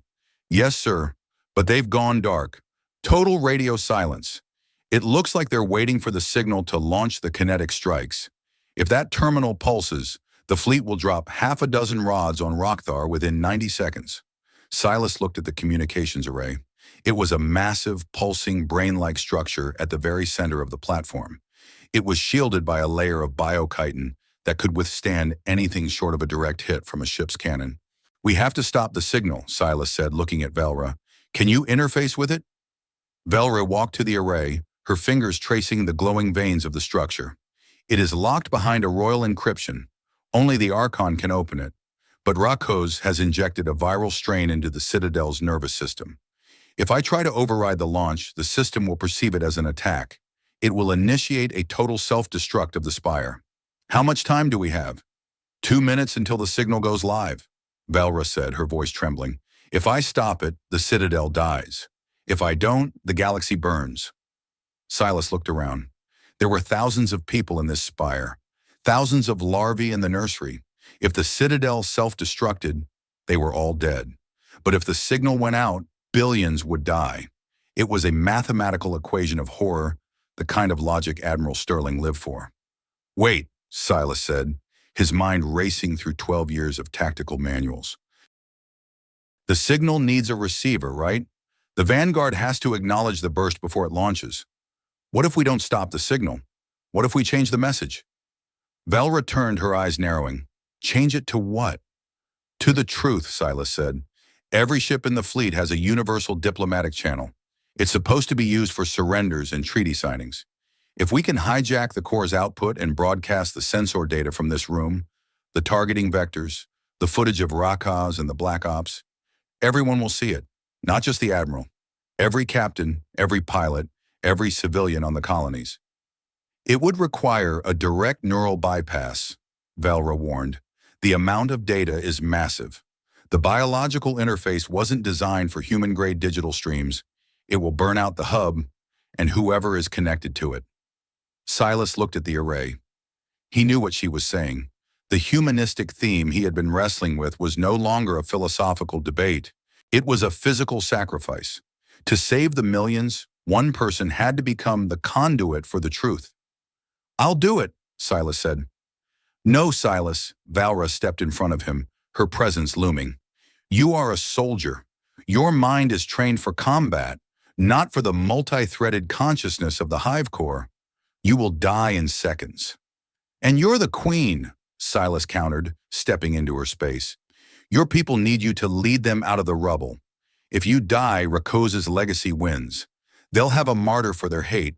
Yes, sir, but they've gone dark. Total radio silence. It looks like they're waiting for the signal to launch the kinetic strikes. If that terminal pulses, the fleet will drop half a dozen rods on Rockthar within 90 seconds. Silas looked at the communications array. It was a massive, pulsing, brain-like structure at the very center of the platform. It was shielded by a layer of biochitin that could withstand anything short of a direct hit from a ship's cannon. We have to stop the signal, Silas said, looking at Velra. Can you interface with it? Velra walked to the array, her fingers tracing the glowing veins of the structure. It is locked behind a royal encryption. Only the Archon can open it. But Rakhoz has injected a viral strain into the Citadel's nervous system. If I try to override the launch, the system will perceive it as an attack. It will initiate a total self-destruct of the Spire. How much time do we have? 2 minutes until the signal goes live, Velra said, her voice trembling. If I stop it, the Citadel dies. If I don't, the galaxy burns. Silas looked around. There were thousands of people in this spire, thousands of larvae in the nursery. If the Citadel self-destructed, they were all dead. But if the signal went out, billions would die. It was a mathematical equation of horror, the kind of logic Admiral Sterling lived for. Wait, Silas said, his mind racing through 12 years of tactical manuals. The signal needs a receiver, right? The Vanguard has to acknowledge the burst before it launches. What if we don't stop the signal? What if we change the message? Velra turned, her eyes narrowing. Change it to what? To the truth, Silas said. Every ship in the fleet has a universal diplomatic channel. It's supposed to be used for surrenders and treaty signings. If we can hijack the Corps' output and broadcast the sensor data from this room, the targeting vectors, the footage of Rakhoz and the Black Ops, everyone will see it, not just the Admiral. Every captain, every pilot, every civilian on the colonies. It would require a direct neural bypass, Velra warned. The amount of data is massive. The biological interface wasn't designed for human-grade digital streams. It will burn out the hub and whoever is connected to it. Silas looked at the array. He knew what she was saying. The humanistic theme he had been wrestling with was no longer a philosophical debate. It was a physical sacrifice. To save the millions, one person had to become the conduit for the truth. I'll do it, Silas said. No, Silas, Velra stepped in front of him, her presence looming. You are a soldier. Your mind is trained for combat, not for the multi-threaded consciousness of the Hive Core. You will die in seconds. And you're the queen, Silas countered, stepping into her space. Your people need you to lead them out of the rubble. If you die, Rakhoz's legacy wins. They'll have a martyr for their hate.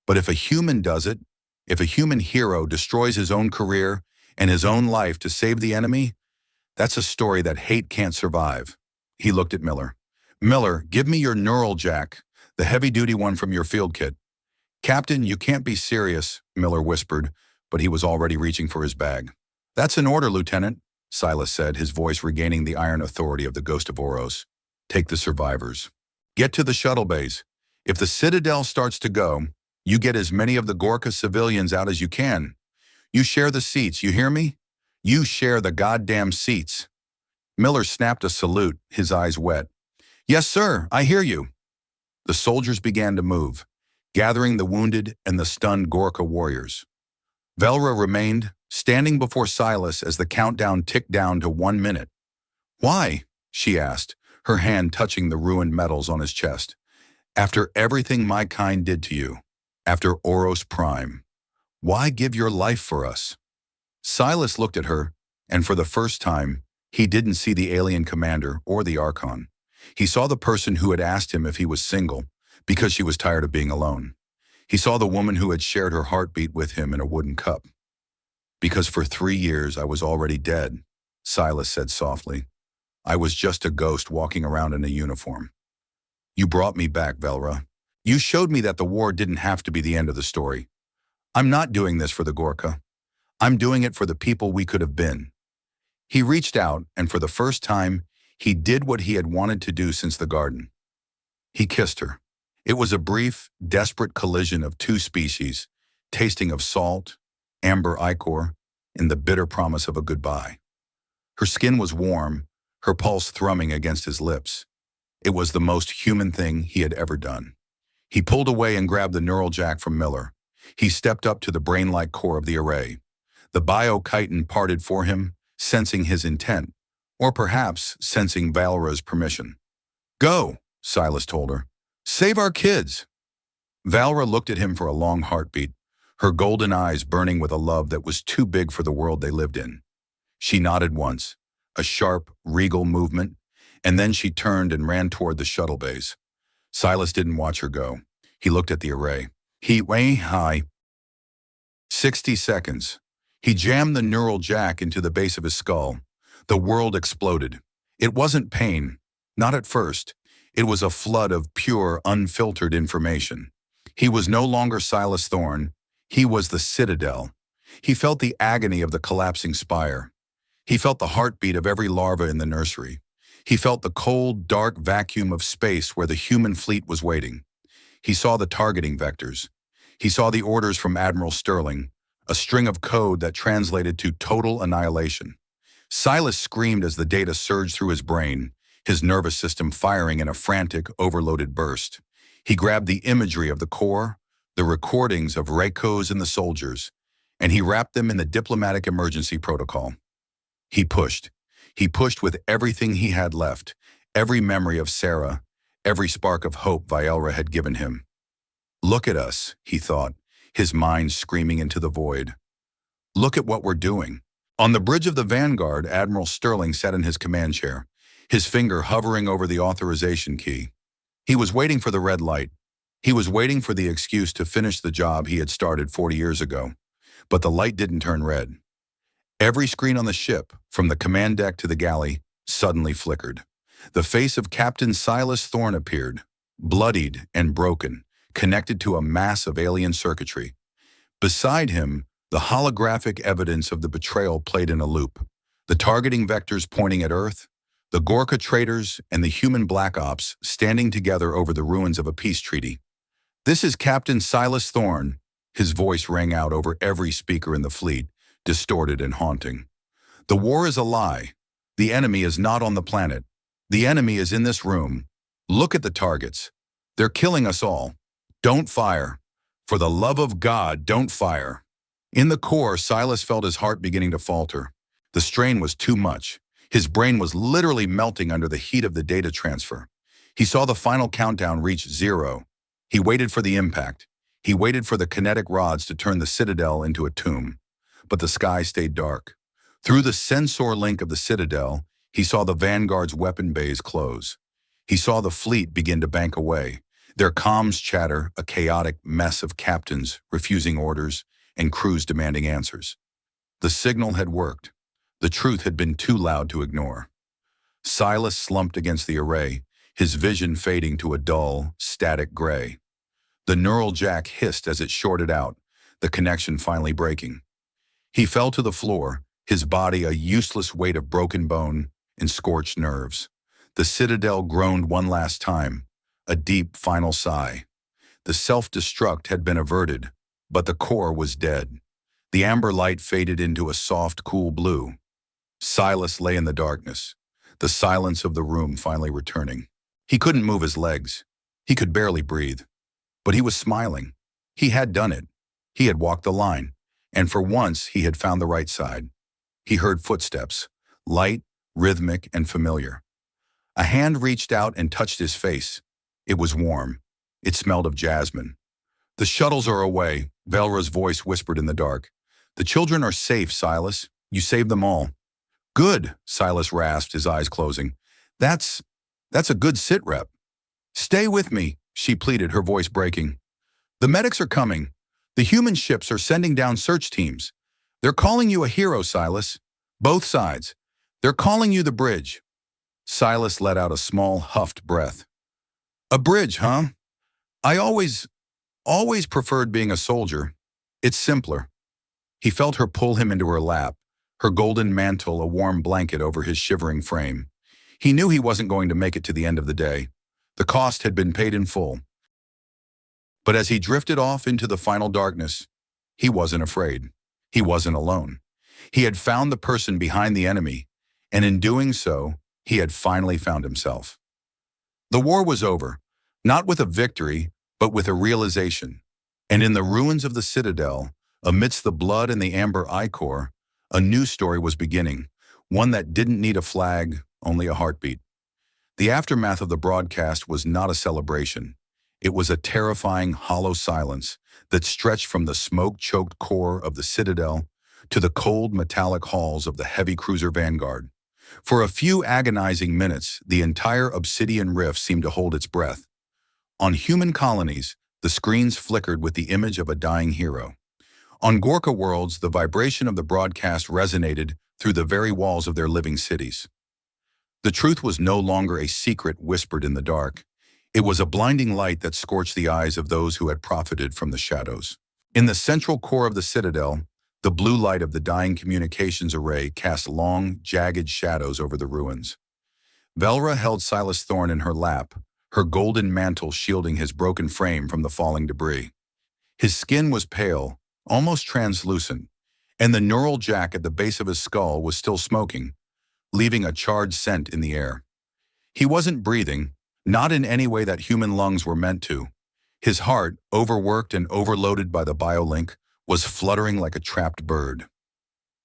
But if a human does it, if a human hero destroys his own career and his own life to save the enemy, that's a story that hate can't survive. He looked at Miller. Miller, give me your neural jack, the heavy-duty one from your field kit. Captain, you can't be serious, Miller whispered, but he was already reaching for his bag. That's an order, Lieutenant, Silas said, his voice regaining the iron authority of the Ghost of Oros. Take the survivors. Get to the shuttle bays. If the Citadel starts to go, you get as many of the Ghor'Ka civilians out as you can. You share the seats, you hear me? You share the goddamn seats. Miller snapped a salute, his eyes wet. Yes, sir, I hear you. The soldiers began to move, gathering the wounded and the stunned Ghor'Ka warriors. Velra remained, standing before Silas as the countdown ticked down to 1 minute. Why? She asked, her hand touching the ruined metals on his chest. After everything my kind did to you, after Oros Prime, why give your life for us? Silas looked at her, and for the first time, he didn't see the alien commander or the Archon. He saw the person who had asked him if he was single, because she was tired of being alone. He saw the woman who had shared her heartbeat with him in a wooden cup. Because for 3 years I was already dead, Silas said softly. I was just a ghost walking around in a uniform. You brought me back, Velra. You showed me that the war didn't have to be the end of the story. I'm not doing this for the Ghor'Ka. I'm doing it for the people we could have been. He reached out, and for the first time, he did what he had wanted to do since the garden. He kissed her. It was a brief, desperate collision of two species, tasting of salt, amber ichor, and the bitter promise of a goodbye. Her skin was warm, her pulse thrumming against his lips. It was the most human thing he had ever done. He pulled away and grabbed the neural jack from Miller. He stepped up to the brain-like core of the array. The bio-chitin parted for him, sensing his intent, or perhaps sensing Valra's permission. "Go," Silas told her. "Save our kids." Valra looked at him for a long heartbeat, her golden eyes burning with a love that was too big for the world they lived in. She nodded once, a sharp, regal movement, and then she turned and ran toward the shuttle bays. Silas didn't watch her go. He looked at the array. He way high. 60 seconds. He jammed the neural jack into the base of his skull. The world exploded. It wasn't pain, not at first. It was a flood of pure, unfiltered information. He was no longer Silas Thorne. He was the Citadel. He felt the agony of the collapsing spire. He felt the heartbeat of every larva in the nursery. He felt the cold, dark vacuum of space where the human fleet was waiting. He saw the targeting vectors. He saw the orders from Admiral Sterling, a string of code that translated to total annihilation. Silas screamed as the data surged through his brain, his nervous system firing in a frantic, overloaded burst. He grabbed the imagery of the core, the recordings of Reikos and the soldiers, and he wrapped them in the diplomatic emergency protocol. He pushed. He pushed with everything he had left, every memory of Sarah, every spark of hope Valra had given him. "Look at us," he thought, his mind screaming into the void. "Look at what we're doing." On the bridge of the Vanguard, Admiral Sterling sat in his command chair, his finger hovering over the authorization key. He was waiting for the red light. He was waiting for the excuse to finish the job he had started 40 years ago. But the light didn't turn red. Every screen on the ship, from the command deck to the galley, suddenly flickered. The face of Captain Silas Thorne appeared, bloodied and broken, connected to a mass of alien circuitry. Beside him, the holographic evidence of the betrayal played in a loop. The targeting vectors pointing at Earth, the Ghor'Ka traitors, and the human Black Ops standing together over the ruins of a peace treaty. "This is Captain Silas Thorne," his voice rang out over every speaker in the fleet, distorted and haunting. "The war is a lie. The enemy is not on the planet. The enemy is in this room. Look at the targets. They're killing us all. Don't fire. For the love of God, don't fire." In the core, Silas felt his heart beginning to falter. The strain was too much. His brain was literally melting under the heat of the data transfer. He saw the final countdown reach 0. He waited for the impact. He waited for the kinetic rods to turn the Citadel into a tomb. But the sky stayed dark. Through the sensor link of the Citadel, he saw the Vanguard's weapon bays close. He saw the fleet begin to bank away, their comms chatter a chaotic mess of captains refusing orders and crews demanding answers. The signal had worked. The truth had been too loud to ignore. Silas slumped against the array, his vision fading to a dull, static gray. The neural jack hissed as it shorted out, the connection finally breaking. He fell to the floor, his body a useless weight of broken bone and scorched nerves. The Citadel groaned one last time, a deep final sigh. The self-destruct had been averted, but the core was dead. The amber light faded into a soft, cool blue. Silas lay in the darkness, the silence of the room finally returning. He couldn't move his legs. He could barely breathe. But he was smiling. He had done it. He had walked the line, and for once he had found the right side. He heard footsteps, light, rhythmic, and familiar. A hand reached out and touched his face. It was warm. It smelled of jasmine. "The shuttles are away," Valra's voice whispered in the dark. "The children are safe, Silas. You saved them all." "Good," Silas rasped, his eyes closing. That's a good sit rep." "Stay with me," she pleaded, her voice breaking. "The medics are coming. The human ships are sending down search teams. They're calling you a hero, Silas. Both sides. They're calling you the bridge." Silas let out a small, huffed breath. "A bridge, huh? I always preferred being a soldier. It's simpler." He felt her pull him into her lap, her golden mantle a warm blanket over his shivering frame. He knew he wasn't going to make it to the end of the day. The cost had been paid in full. But as he drifted off into the final darkness, he wasn't afraid. He wasn't alone. He had found the person behind the enemy, and in doing so, he had finally found himself. The war was over, not with a victory, but with a realization. And in the ruins of the Citadel, amidst the blood and the amber ichor, a new story was beginning, one that didn't need a flag, only a heartbeat. The aftermath of the broadcast was not a celebration. It was a terrifying, hollow silence that stretched from the smoke-choked core of the Citadel to the cold, metallic halls of the heavy cruiser Vanguard. For a few agonizing minutes, the entire obsidian rift seemed to hold its breath. On human colonies, the screens flickered with the image of a dying hero. On Ghor'Ka worlds, the vibration of the broadcast resonated through the very walls of their living cities. The truth was no longer a secret whispered in the dark. It was a blinding light that scorched the eyes of those who had profited from the shadows. In the central core of the Citadel, the blue light of the dying communications array cast long, jagged shadows over the ruins. Velra held Silas Thorne in her lap, her golden mantle shielding his broken frame from the falling debris. His skin was pale, almost translucent, and the neural jack at the base of his skull was still smoking, leaving a charred scent in the air. He wasn't breathing, not in any way that human lungs were meant to. His heart, overworked and overloaded by the biolink, was fluttering like a trapped bird.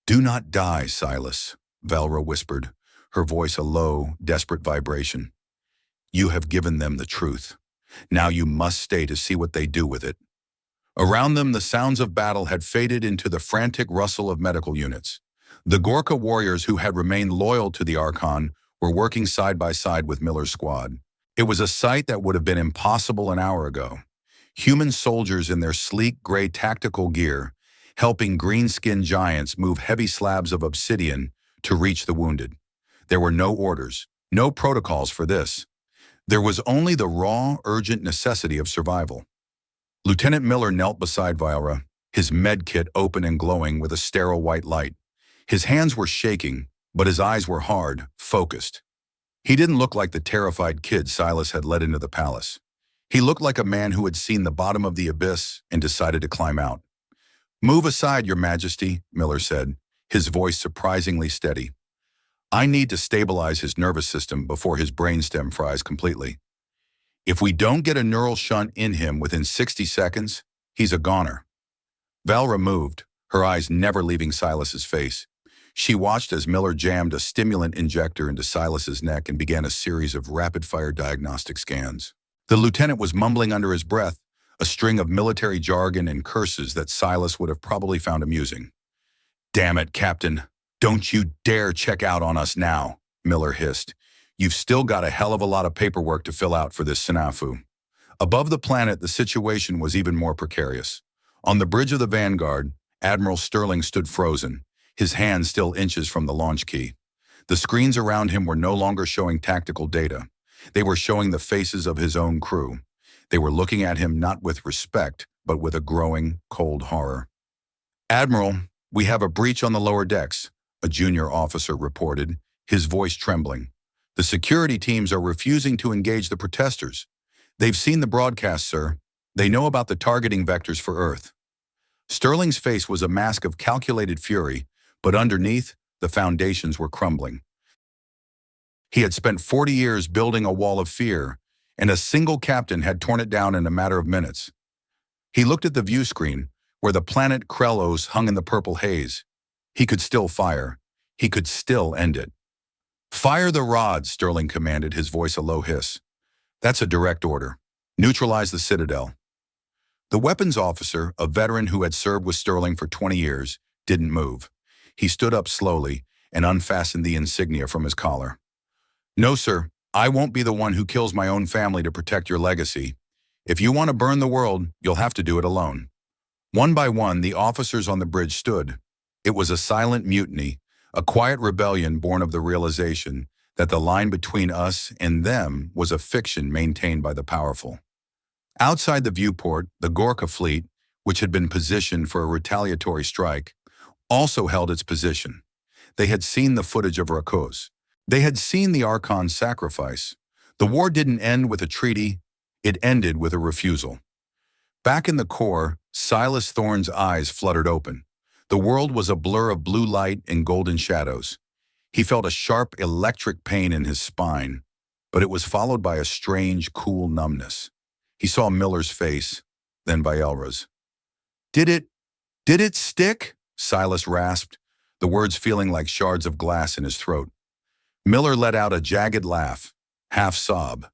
"Do not die, Silas," Velra whispered, her voice a low, desperate vibration. "You have given them the truth. Now you must stay to see what they do with it." Around them, the sounds of battle had faded into the frantic rustle of medical units. The Ghor'Ka warriors who had remained loyal to the Archon were working side by side with Miller's squad. It was a sight that would have been impossible an hour ago. Human soldiers in their sleek gray tactical gear, helping green-skinned giants move heavy slabs of obsidian to reach the wounded. There were no orders, no protocols for this. There was only the raw, urgent necessity of survival. Lieutenant Miller knelt beside Velra, his med kit open and glowing with a sterile white light. His hands were shaking, but his eyes were hard, focused. He didn't look like the terrified kid Silas had led into the palace. He looked like a man who had seen the bottom of the abyss and decided to climb out. "Move aside, Your Majesty," Miller said, his voice surprisingly steady. "I need to stabilize his nervous system before his brainstem fries completely. If we don't get a neural shunt in him within 60 seconds, he's a goner." Velra moved, her eyes never leaving Silas's face. She watched as Miller jammed a stimulant injector into Silas's neck and began a series of rapid-fire diagnostic scans. The lieutenant was mumbling under his breath, a string of military jargon and curses that Silas would have probably found amusing. "Damn it, Captain. Don't you dare check out on us now," Miller hissed. "You've still got a hell of a lot of paperwork to fill out for this snafu." Above the planet, the situation was even more precarious. On the bridge of the Vanguard, Admiral Sterling stood frozen, his hand still inches from the launch key. The screens around him were no longer showing tactical data. They were showing the faces of his own crew. They were looking at him not with respect, but with a growing, cold horror. "Admiral, we have a breach on the lower decks," a junior officer reported, his voice trembling. "The security teams are refusing to engage the protesters. They've seen the broadcast, sir. They know about the targeting vectors for Earth." Sterling's face was a mask of calculated fury, but underneath, the foundations were crumbling. He had spent 40 years building a wall of fear, and a single captain had torn it down in a matter of minutes. He looked at the view screen, where the planet Krelos hung in the purple haze. He could still fire. He could still end it. "Fire the rods," Sterling commanded, his voice a low hiss. "That's a direct order. Neutralize the Citadel." The weapons officer, a veteran who had served with Sterling for 20 years, didn't move. He stood up slowly and unfastened the insignia from his collar. "No, sir. I won't be the one who kills my own family to protect your legacy. If you want to burn the world, you'll have to do it alone." One by one, the officers on the bridge stood. It was a silent mutiny, a quiet rebellion born of the realization that the line between us and them was a fiction maintained by the powerful. Outside the viewport, the Ghor'Ka fleet, which had been positioned for a retaliatory strike, also held its position. They had seen the footage of Rakos. They had seen the Archon's sacrifice. The war didn't end with a treaty, it ended with a refusal. Back in the core, Silas Thorne's eyes fluttered open. The world was a blur of blue light and golden shadows. He felt a sharp electric pain in his spine, but it was followed by a strange, cool numbness. He saw Miller's face, then Vielra's. Did it stick? Silas rasped, the words feeling like shards of glass in his throat. Miller let out a jagged laugh, half sob.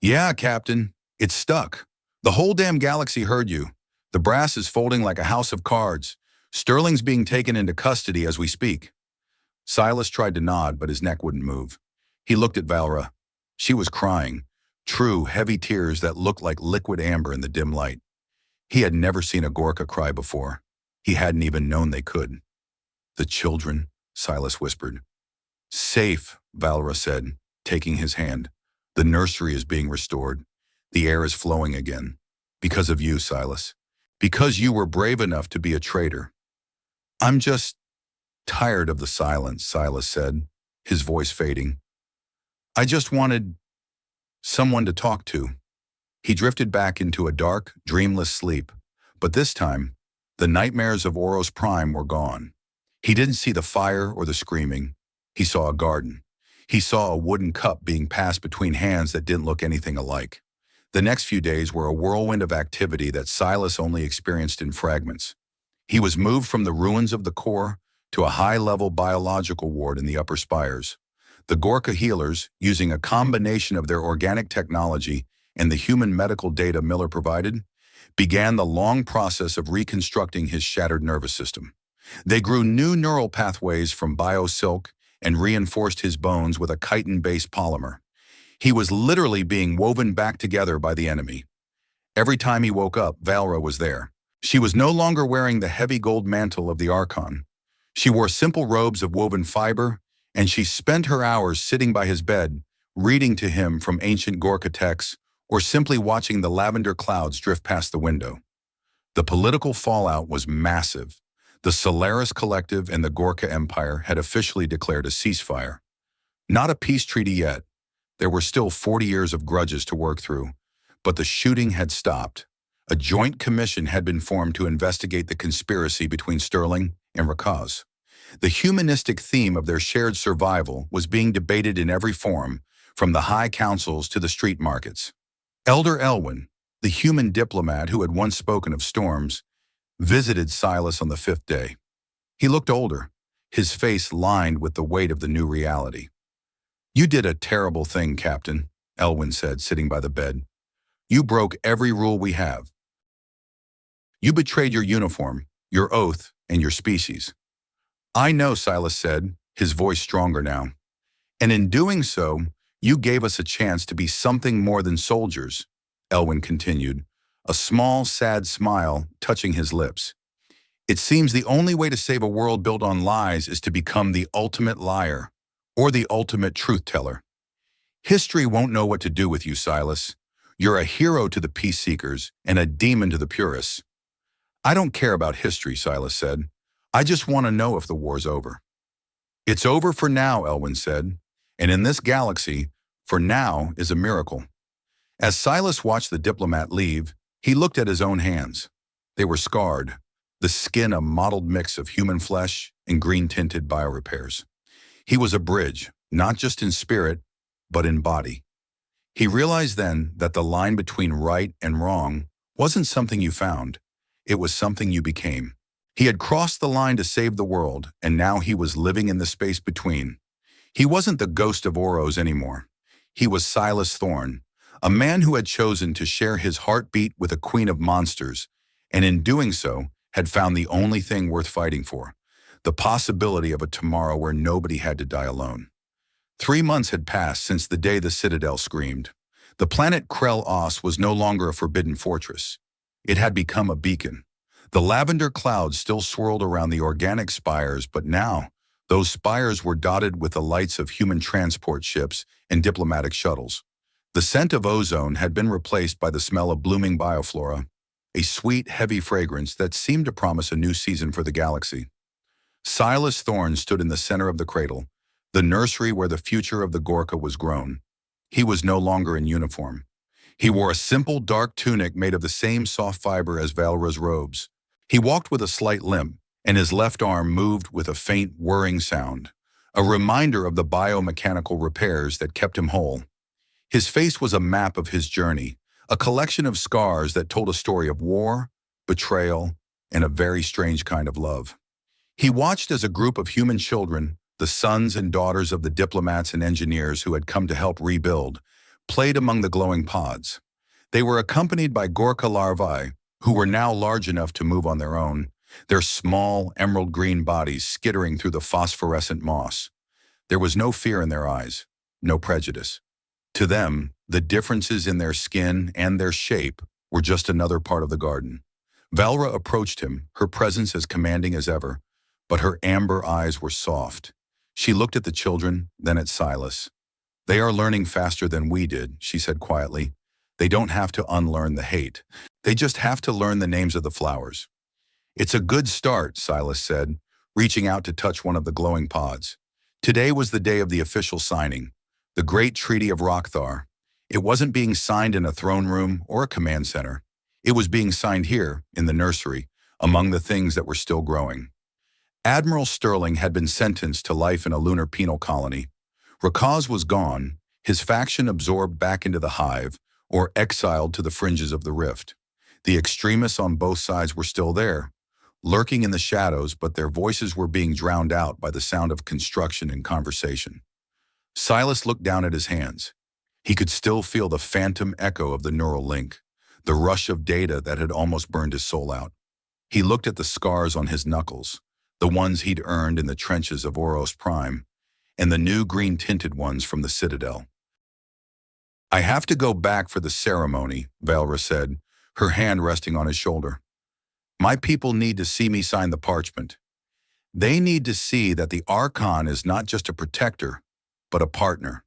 Yeah, Captain, it stuck. The whole damn galaxy heard you. The brass is folding like a house of cards. Sterling's being taken into custody as we speak. Silas tried to nod, but his neck wouldn't move. He looked at Valra. She was crying, true, heavy tears that looked like liquid amber in the dim light. He had never seen a Ghor'Ka cry before. He hadn't even known they could. The children, Silas whispered. Safe, Valra said, taking his hand. The nursery is being restored. The air is flowing again. Because of you, Silas. Because you were brave enough to be a traitor. I'm just tired of the silence, Silas said, his voice fading. I just wanted someone to talk to. He drifted back into a dark, dreamless sleep, but this time, the nightmares of Oros Prime were gone. He didn't see the fire or the screaming. He saw a garden. He saw a wooden cup being passed between hands that didn't look anything alike. The next few days were a whirlwind of activity that Silas only experienced in fragments. He was moved from the ruins of the core to a high-level biological ward in the upper spires. The Ghor'Ka healers, using a combination of their organic technology and the human medical data Miller provided, began the long process of reconstructing his shattered nervous system. They grew new neural pathways from biosilk and reinforced his bones with a chitin-based polymer. He was literally being woven back together by the enemy. Every time he woke up, Valra was there. She was no longer wearing the heavy gold mantle of the Archon. She wore simple robes of woven fiber, and she spent her hours sitting by his bed, reading to him from ancient Ghor'Ka texts, or simply watching the lavender clouds drift past the window. The political fallout was massive. The Solaris Collective and the Ghor'Ka Empire had officially declared a ceasefire. Not a peace treaty yet. There were still 40 years of grudges to work through, but the shooting had stopped. A joint commission had been formed to investigate the conspiracy between Sterling and Rakaz. The humanistic theme of their shared survival was being debated in every form, from the high councils to the street markets. Elder Elwyn, the human diplomat who had once spoken of storms, visited Silas on the 5th day. He looked older, his face lined with the weight of the new reality. You did a terrible thing, Captain, Elwyn said, sitting by the bed. You broke every rule we have. You betrayed your uniform, your oath, and your species. I know, Silas said, his voice stronger now. And in doing so, you gave us a chance to be something more than soldiers, Elwyn continued, a small, sad smile touching his lips. It seems the only way to save a world built on lies is to become the ultimate liar, or the ultimate truth-teller. History won't know what to do with you, Silas. You're a hero to the peace-seekers and a demon to the purists. I don't care about history, Silas said. I just want to know if the war's over. It's over for now, Elwyn said, and in this galaxy, for now is a miracle. As Silas watched the diplomat leave, he looked at his own hands. They were scarred, the skin a mottled mix of human flesh and green-tinted biorepairs. He was a bridge, not just in spirit, but in body. He realized then that the line between right and wrong wasn't something you found. It was something you became. He had crossed the line to save the world, and now he was living in the space between. He wasn't the ghost of Oros anymore. He was Silas Thorne, a man who had chosen to share his heartbeat with a queen of monsters, and in doing so, had found the only thing worth fighting for, the possibility of a tomorrow where nobody had to die alone. 3 months had passed since the day the Citadel screamed. The planet Krell-Os was no longer a forbidden fortress. It had become a beacon. The lavender clouds still swirled around the organic spires, but now, those spires were dotted with the lights of human transport ships and diplomatic shuttles. The scent of ozone had been replaced by the smell of blooming bioflora, a sweet, heavy fragrance that seemed to promise a new season for the galaxy. Silas Thorne stood in the center of the cradle, the nursery where the future of the Ghor'Ka was grown. He was no longer in uniform. He wore a simple dark tunic made of the same soft fiber as Valra's robes. He walked with a slight limp, and his left arm moved with a faint whirring sound, a reminder of the biomechanical repairs that kept him whole. His face was a map of his journey, a collection of scars that told a story of war, betrayal, and a very strange kind of love. He watched as a group of human children, the sons and daughters of the diplomats and engineers who had come to help rebuild, played among the glowing pods. They were accompanied by Ghor'Ka larvae, who were now large enough to move on their own, their small, emerald-green bodies skittering through the phosphorescent moss. There was no fear in their eyes, no prejudice. To them, the differences in their skin and their shape were just another part of the garden. Valra approached him, her presence as commanding as ever, but her amber eyes were soft. She looked at the children, then at Silas. "They are learning faster than we did," she said quietly. "They don't have to unlearn the hate. They just have to learn the names of the flowers." "It's a good start," Silas said, reaching out to touch one of the glowing pods. Today was the day of the official signing, the Great Treaty of Rockthar. It wasn't being signed in a throne room or a command center. It was being signed here, in the nursery, among the things that were still growing. Admiral Sterling had been sentenced to life in a lunar penal colony. Rakaz was gone, his faction absorbed back into the hive, or exiled to the fringes of the rift. The extremists on both sides were still there, lurking in the shadows, but their voices were being drowned out by the sound of construction and conversation. Silas looked down at his hands. He could still feel the phantom echo of the neural link, the rush of data that had almost burned his soul out. He looked at the scars on his knuckles, the ones he'd earned in the trenches of Oros Prime, and the new green-tinted ones from the Citadel. "I have to go back for the ceremony," Valra said, her hand resting on his shoulder. "My people need to see me sign the parchment. They need to see that the Archon is not just a protector, but a partner.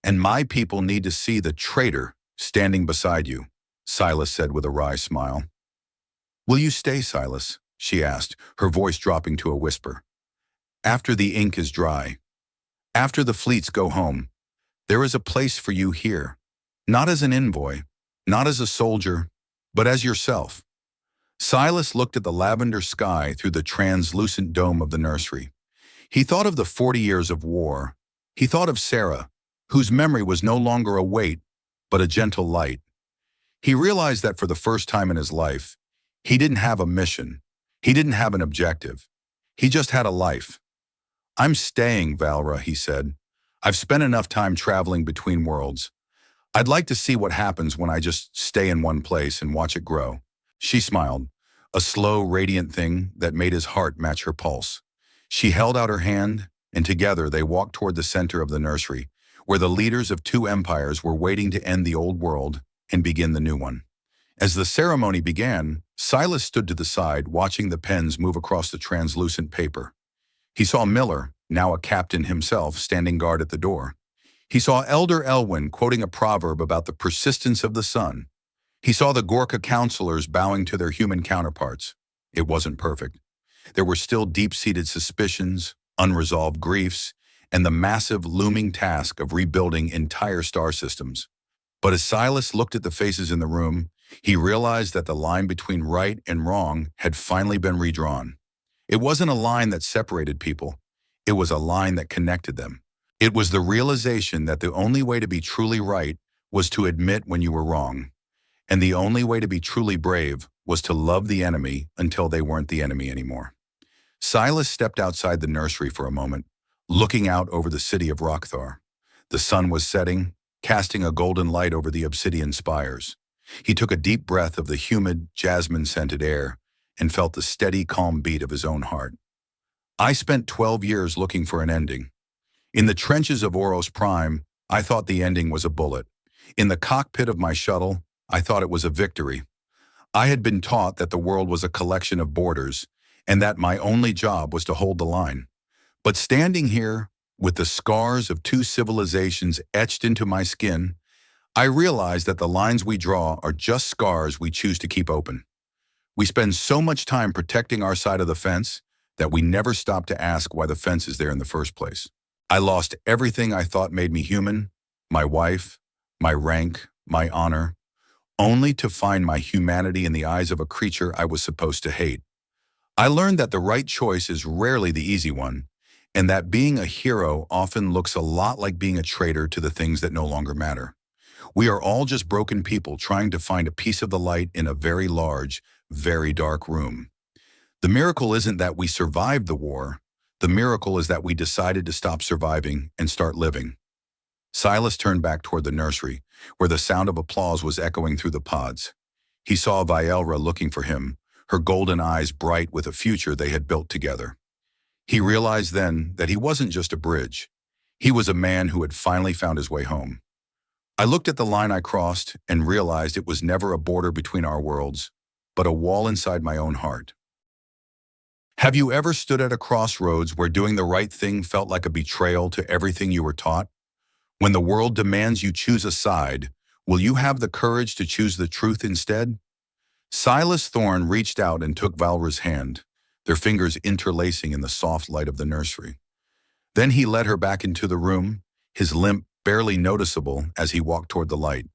And my people need to see the traitor standing beside you," Silas said with a wry smile. "Will you stay, Silas?" she asked, her voice dropping to a whisper. "After the ink is dry, after the fleets go home, there is a place for you here, not as an envoy, not as a soldier, but as yourself." Silas looked at the lavender sky through the translucent dome of the nursery. He thought of the 40 years of war. He thought of Sarah, whose memory was no longer a weight, but a gentle light. He realized that for the first time in his life, he didn't have a mission. He didn't have an objective. He just had a life. "I'm staying, Valra," he said. "I've spent enough time traveling between worlds. I'd like to see what happens when I just stay in one place and watch it grow." She smiled, a slow, radiant thing that made his heart match her pulse. She held out her hand, and together they walked toward the center of the nursery, where the leaders of two empires were waiting to end the old world and begin the new one. As the ceremony began, Silas stood to the side, watching the pens move across the translucent paper. He saw Miller, now a captain himself, standing guard at the door. He saw Elder Elwyn quoting a proverb about the persistence of the sun. He saw the Ghor'Ka counselors bowing to their human counterparts. It wasn't perfect. There were still deep-seated suspicions, unresolved griefs, and the massive looming task of rebuilding entire star systems. But as Silas looked at the faces in the room, he realized that the line between right and wrong had finally been redrawn. It wasn't a line that separated people. It was a line that connected them. It was the realization that the only way to be truly right was to admit when you were wrong. And the only way to be truly brave was to love the enemy until they weren't the enemy anymore. Silas stepped outside the nursery for a moment, looking out over the city of Rockthar. The sun was setting, casting a golden light over the obsidian spires. He took a deep breath of the humid, jasmine-scented air and felt the steady, calm beat of his own heart. "I spent 12 years looking for an ending. In the trenches of Oros Prime, I thought the ending was a bullet. In the cockpit of my shuttle, I thought it was a victory. I had been taught that the world was a collection of borders and that my only job was to hold the line. But standing here, with the scars of two civilizations etched into my skin, I realized that the lines we draw are just scars we choose to keep open. We spend so much time protecting our side of the fence that we never stop to ask why the fence is there in the first place. I lost everything I thought made me human, my wife, my rank, my honor, only to find my humanity in the eyes of a creature I was supposed to hate. I learned that the right choice is rarely the easy one, and that being a hero often looks a lot like being a traitor to the things that no longer matter. We are all just broken people trying to find a piece of the light in a very large, very dark room. The miracle isn't that we survived the war. The miracle is that we decided to stop surviving and start living. Silas turned back toward the nursery, where the sound of applause was echoing through the pods. He saw Viola looking for him, her golden eyes bright with a future they had built together. He realized then that he wasn't just a bridge. He was a man who had finally found his way home. I looked at the line I crossed and realized it was never a border between our worlds, but a wall inside my own heart. Have you ever stood at a crossroads where doing the right thing felt like a betrayal to everything you were taught? When the world demands you choose a side, will you have the courage to choose the truth instead? Silas Thorne reached out and took Valra's hand, their fingers interlacing in the soft light of the nursery. Then he led her back into the room, his limp barely noticeable as he walked toward the light.